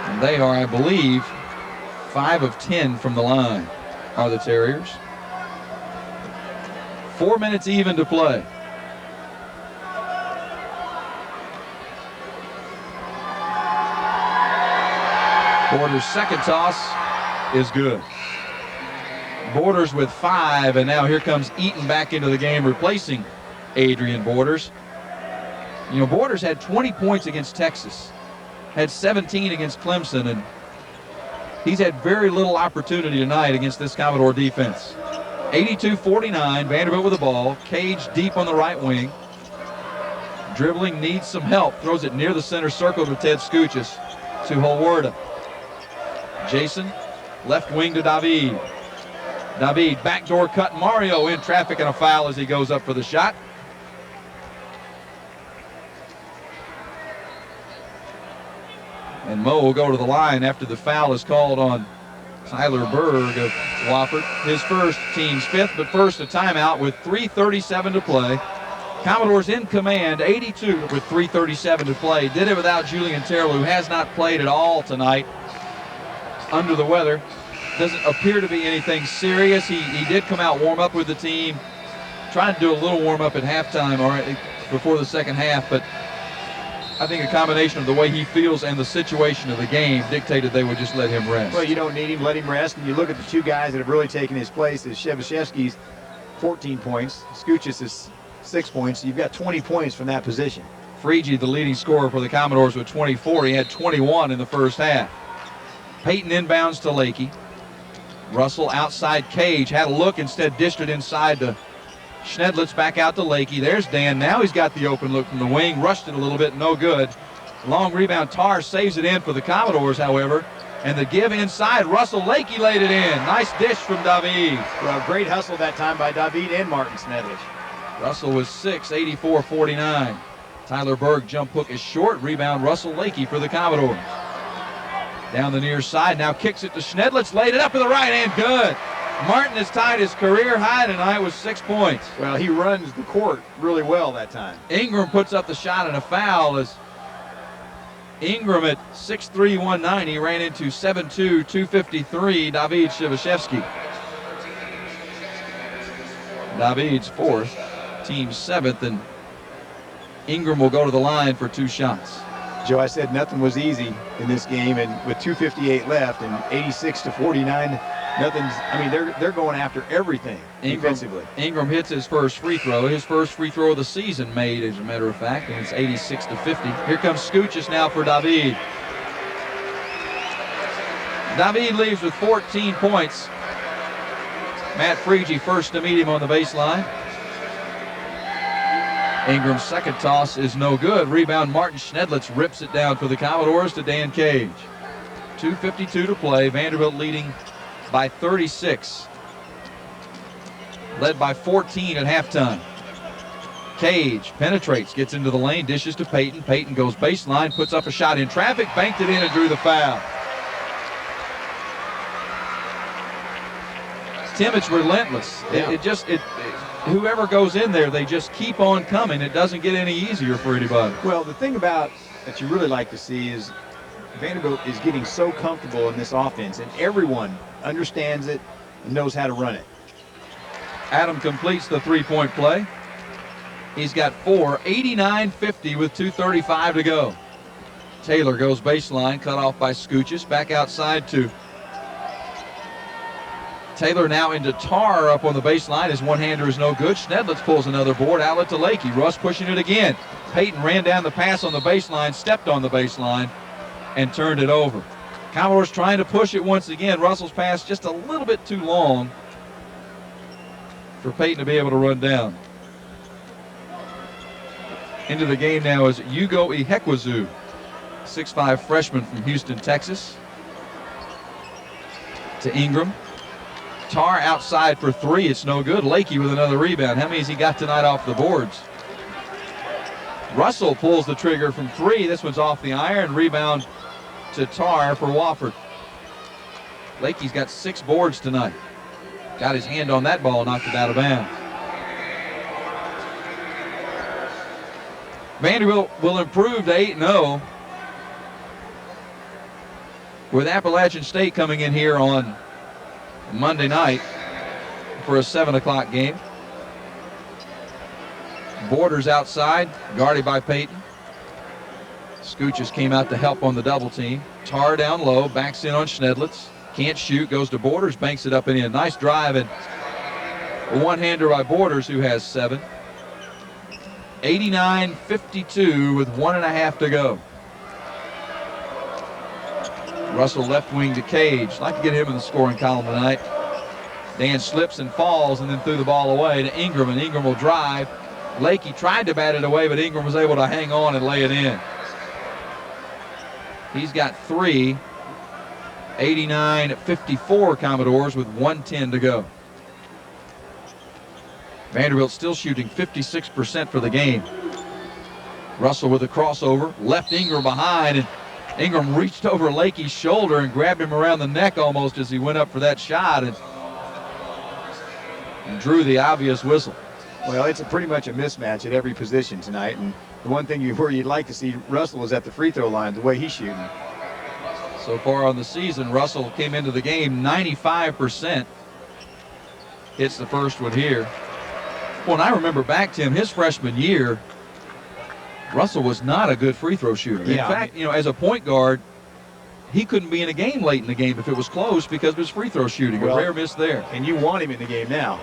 And they are, I believe, 5 of 10 from the line are the Terriers. 4 minutes even to play. Borders' second toss is good. Borders with 5, and now here comes Eaton back into the game, replacing Adrian Borders. You know, Borders had 20 points against Texas, had 17 against Clemson, and he's had very little opportunity tonight against this Commodore defense. 82-49, Vanderbilt with the ball. Cage deep on the right wing. Dribbling, needs some help. Throws it near the center circle to Ted Scoochis. To Hawarda. Jason, left wing to David. David, backdoor cut. Mario in traffic and a foul as he goes up for the shot. And Mo will go to the line after the foul is called on Tyler Berg of Wofford. His first, team's fifth, but first a timeout with 3:37 to play. Commodores in command, 82 with 3:37 to play. Did it without Julian Terrell, who has not played at all tonight. Under the weather. Doesn't appear to be anything serious. He did come out, warm up with the team. Trying to do a little warm up at halftime or before the second half, but I think a combination of the way he feels and the situation of the game dictated they would just let him rest. Well, you don't need him, let him rest. And you look at the two guys that have really taken his place is Shevashevsky's 14 points, Skuchis is 6 points. You've got 20 points from that position. Frege, the leading scorer for the Commodores with 24. He had 21 in the first half. Payton inbounds to Lakey. Russell outside Cage, had a look, instead dished it inside to Schnedlitz, back out to Lakey. There's Dan. Now he's got the open look from the wing. Rushed it a little bit, no good. Long rebound. Tar saves it in for the Commodores, however. And the give inside. Russell, Lakey laid it in. Nice dish from David. Well, great hustle that time by David and Martin Schnedlitz. Russell was 6, 84-49. Tyler Berg jump hook is short. Rebound Russell Lakey for the Commodores. Down the near side, now kicks it to Schnedlitz. Laid it up with the right hand, good. Martin has tied his career high tonight with 6 points. Well, he runs the court really well that time. Ingram puts up the shot and a foul as Ingram at 6'3", 190 ran into 7'2", 253, David Shevashevsky. David's fourth, team seventh, and Ingram will go to the line for 2 shots. Joe, I said nothing was easy in this game, and with 2:58 left and 86-49, nothing's. I mean, they're going after everything defensively. Ingram hits his first free throw of the season made, as a matter of fact, and it's 86-50. Here comes Skuchis now for David. David leaves with 14 points. Matt Frege first to meet him on the baseline. Ingram's second toss is no good. Rebound, Martin Schnedlitz rips it down for the Commodores to Dan Cage. 2:52 to play. Vanderbilt leading by 36. Led by 14 at halftime. Cage penetrates, gets into the lane, dishes to Payton. Payton goes baseline, puts up a shot in traffic, banked it in and drew the foul. Tim, it's relentless. Yeah. Whoever goes in there, they just keep on coming. It doesn't get any easier for anybody. Well, the thing about that you really like to see is Vanderbilt is getting so comfortable in this offense, and everyone understands it and knows how to run it. Adam completes the three-point play. He's got 4, 89-50 with 2:35 to go. Taylor goes baseline, cut off by Skuchis. Back outside to Taylor, now into Tar up on the baseline. His one-hander is no good. Schnedlitz pulls another board. Outlet to Lakey. Russ pushing it again. Payton ran down the pass on the baseline, stepped on the baseline, and turned it over. Commodores trying to push it once again. Russell's pass just a little bit too long for Payton to be able to run down. Into the game now is Hugo Ihekwezu, 6'5" freshman from Houston, Texas. To Ingram. Tar outside for 3. It's no good. Lakey with another rebound. How many has he got tonight off the boards? Russell pulls the trigger from 3. This one's off the iron. Rebound to Tar for Wofford. Lakey's got 6 boards tonight. Got his hand on that ball, knocked it out of bounds. Vanderbilt will improve to 8-0 with Appalachian State coming in here on Monday night for a 7 o'clock game. Borders outside, guarded by Payton. Skuchis came out to help on the double team. Tar down low, backs in on Schnedlitz. Can't shoot, goes to Borders, banks it up and in. Nice drive and a one-hander by Borders, who has 7. 89-52 with 1.5 to go. Russell left wing to Cage. Like to get him in the scoring column tonight. Dan slips and falls and then threw the ball away to Ingram, and Ingram will drive. Lakey tried to bat it away, but Ingram was able to hang on and lay it in. He's got 3. 89-54 Commodores with 1:10 to go. Vanderbilt still shooting 56% for the game. Russell with a crossover, left Ingram behind, and Ingram reached over Lakey's shoulder and grabbed him around the neck almost as he went up for that shot, and and drew the obvious whistle. Well, it's pretty much a mismatch at every position tonight, and the one thing where you'd like to see Russell is at the free throw line, the way he's shooting. So far on the season, Russell came into the game 95%. Hits the first one here. Well, and I remember back, Tim, his freshman year, Russell was not a good free throw shooter. Yeah, in fact, as a point guard, he couldn't be in a game late in the game if it was close because of his free throw shooting. Well, a rare miss there. And you want him in the game now.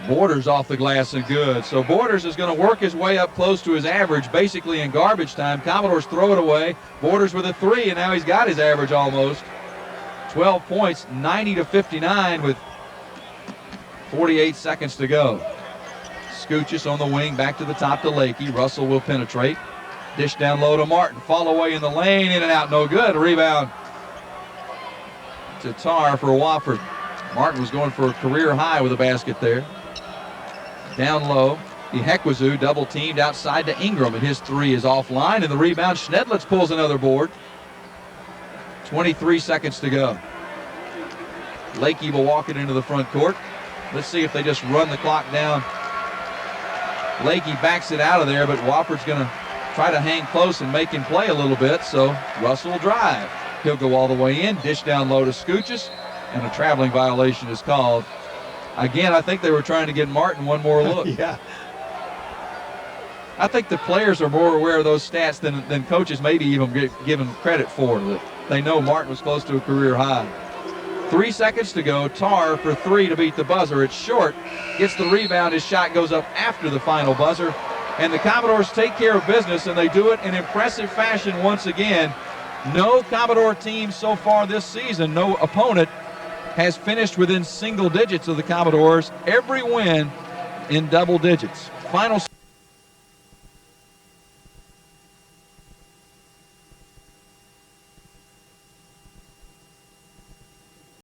Borders off the glass and good. So Borders is going to work his way up close to his average, basically in garbage time. Commodores throw it away. Borders with a 3, and now he's got his average almost. 12 points, 90-59 with 48 seconds to go. Scoochis on the wing, back to the top to Lakey. Russell will penetrate. Dish down low to Martin. Fall away in the lane, in and out, no good. Rebound to Tar for Wofford. Martin was going for a career high with a basket there. Down low, Ihekwezu double teamed outside to Ingram, and his 3 is offline, and the rebound, Schnedlitz pulls another board. 23 seconds to go. Lakey will walk it into the front court. Let's see if they just run the clock down. Lakey backs it out of there, but Wofford's going to try to hang close and make him play a little bit, so Russell will drive. He'll go all the way in, dish down low to Scoochis, and a traveling violation is called. Again, I think they were trying to get Martin one more look. Yeah. I think the players are more aware of those stats than coaches maybe even given credit for. They know Martin was close to a career high. 3 seconds to go. Tar for 3 to beat the buzzer. It's short. Gets the rebound. His shot goes up after the final buzzer. And the Commodores take care of business, and they do it in impressive fashion once again. No Commodore team so far this season, no opponent, has finished within single digits of the Commodores. Every win in double digits. Final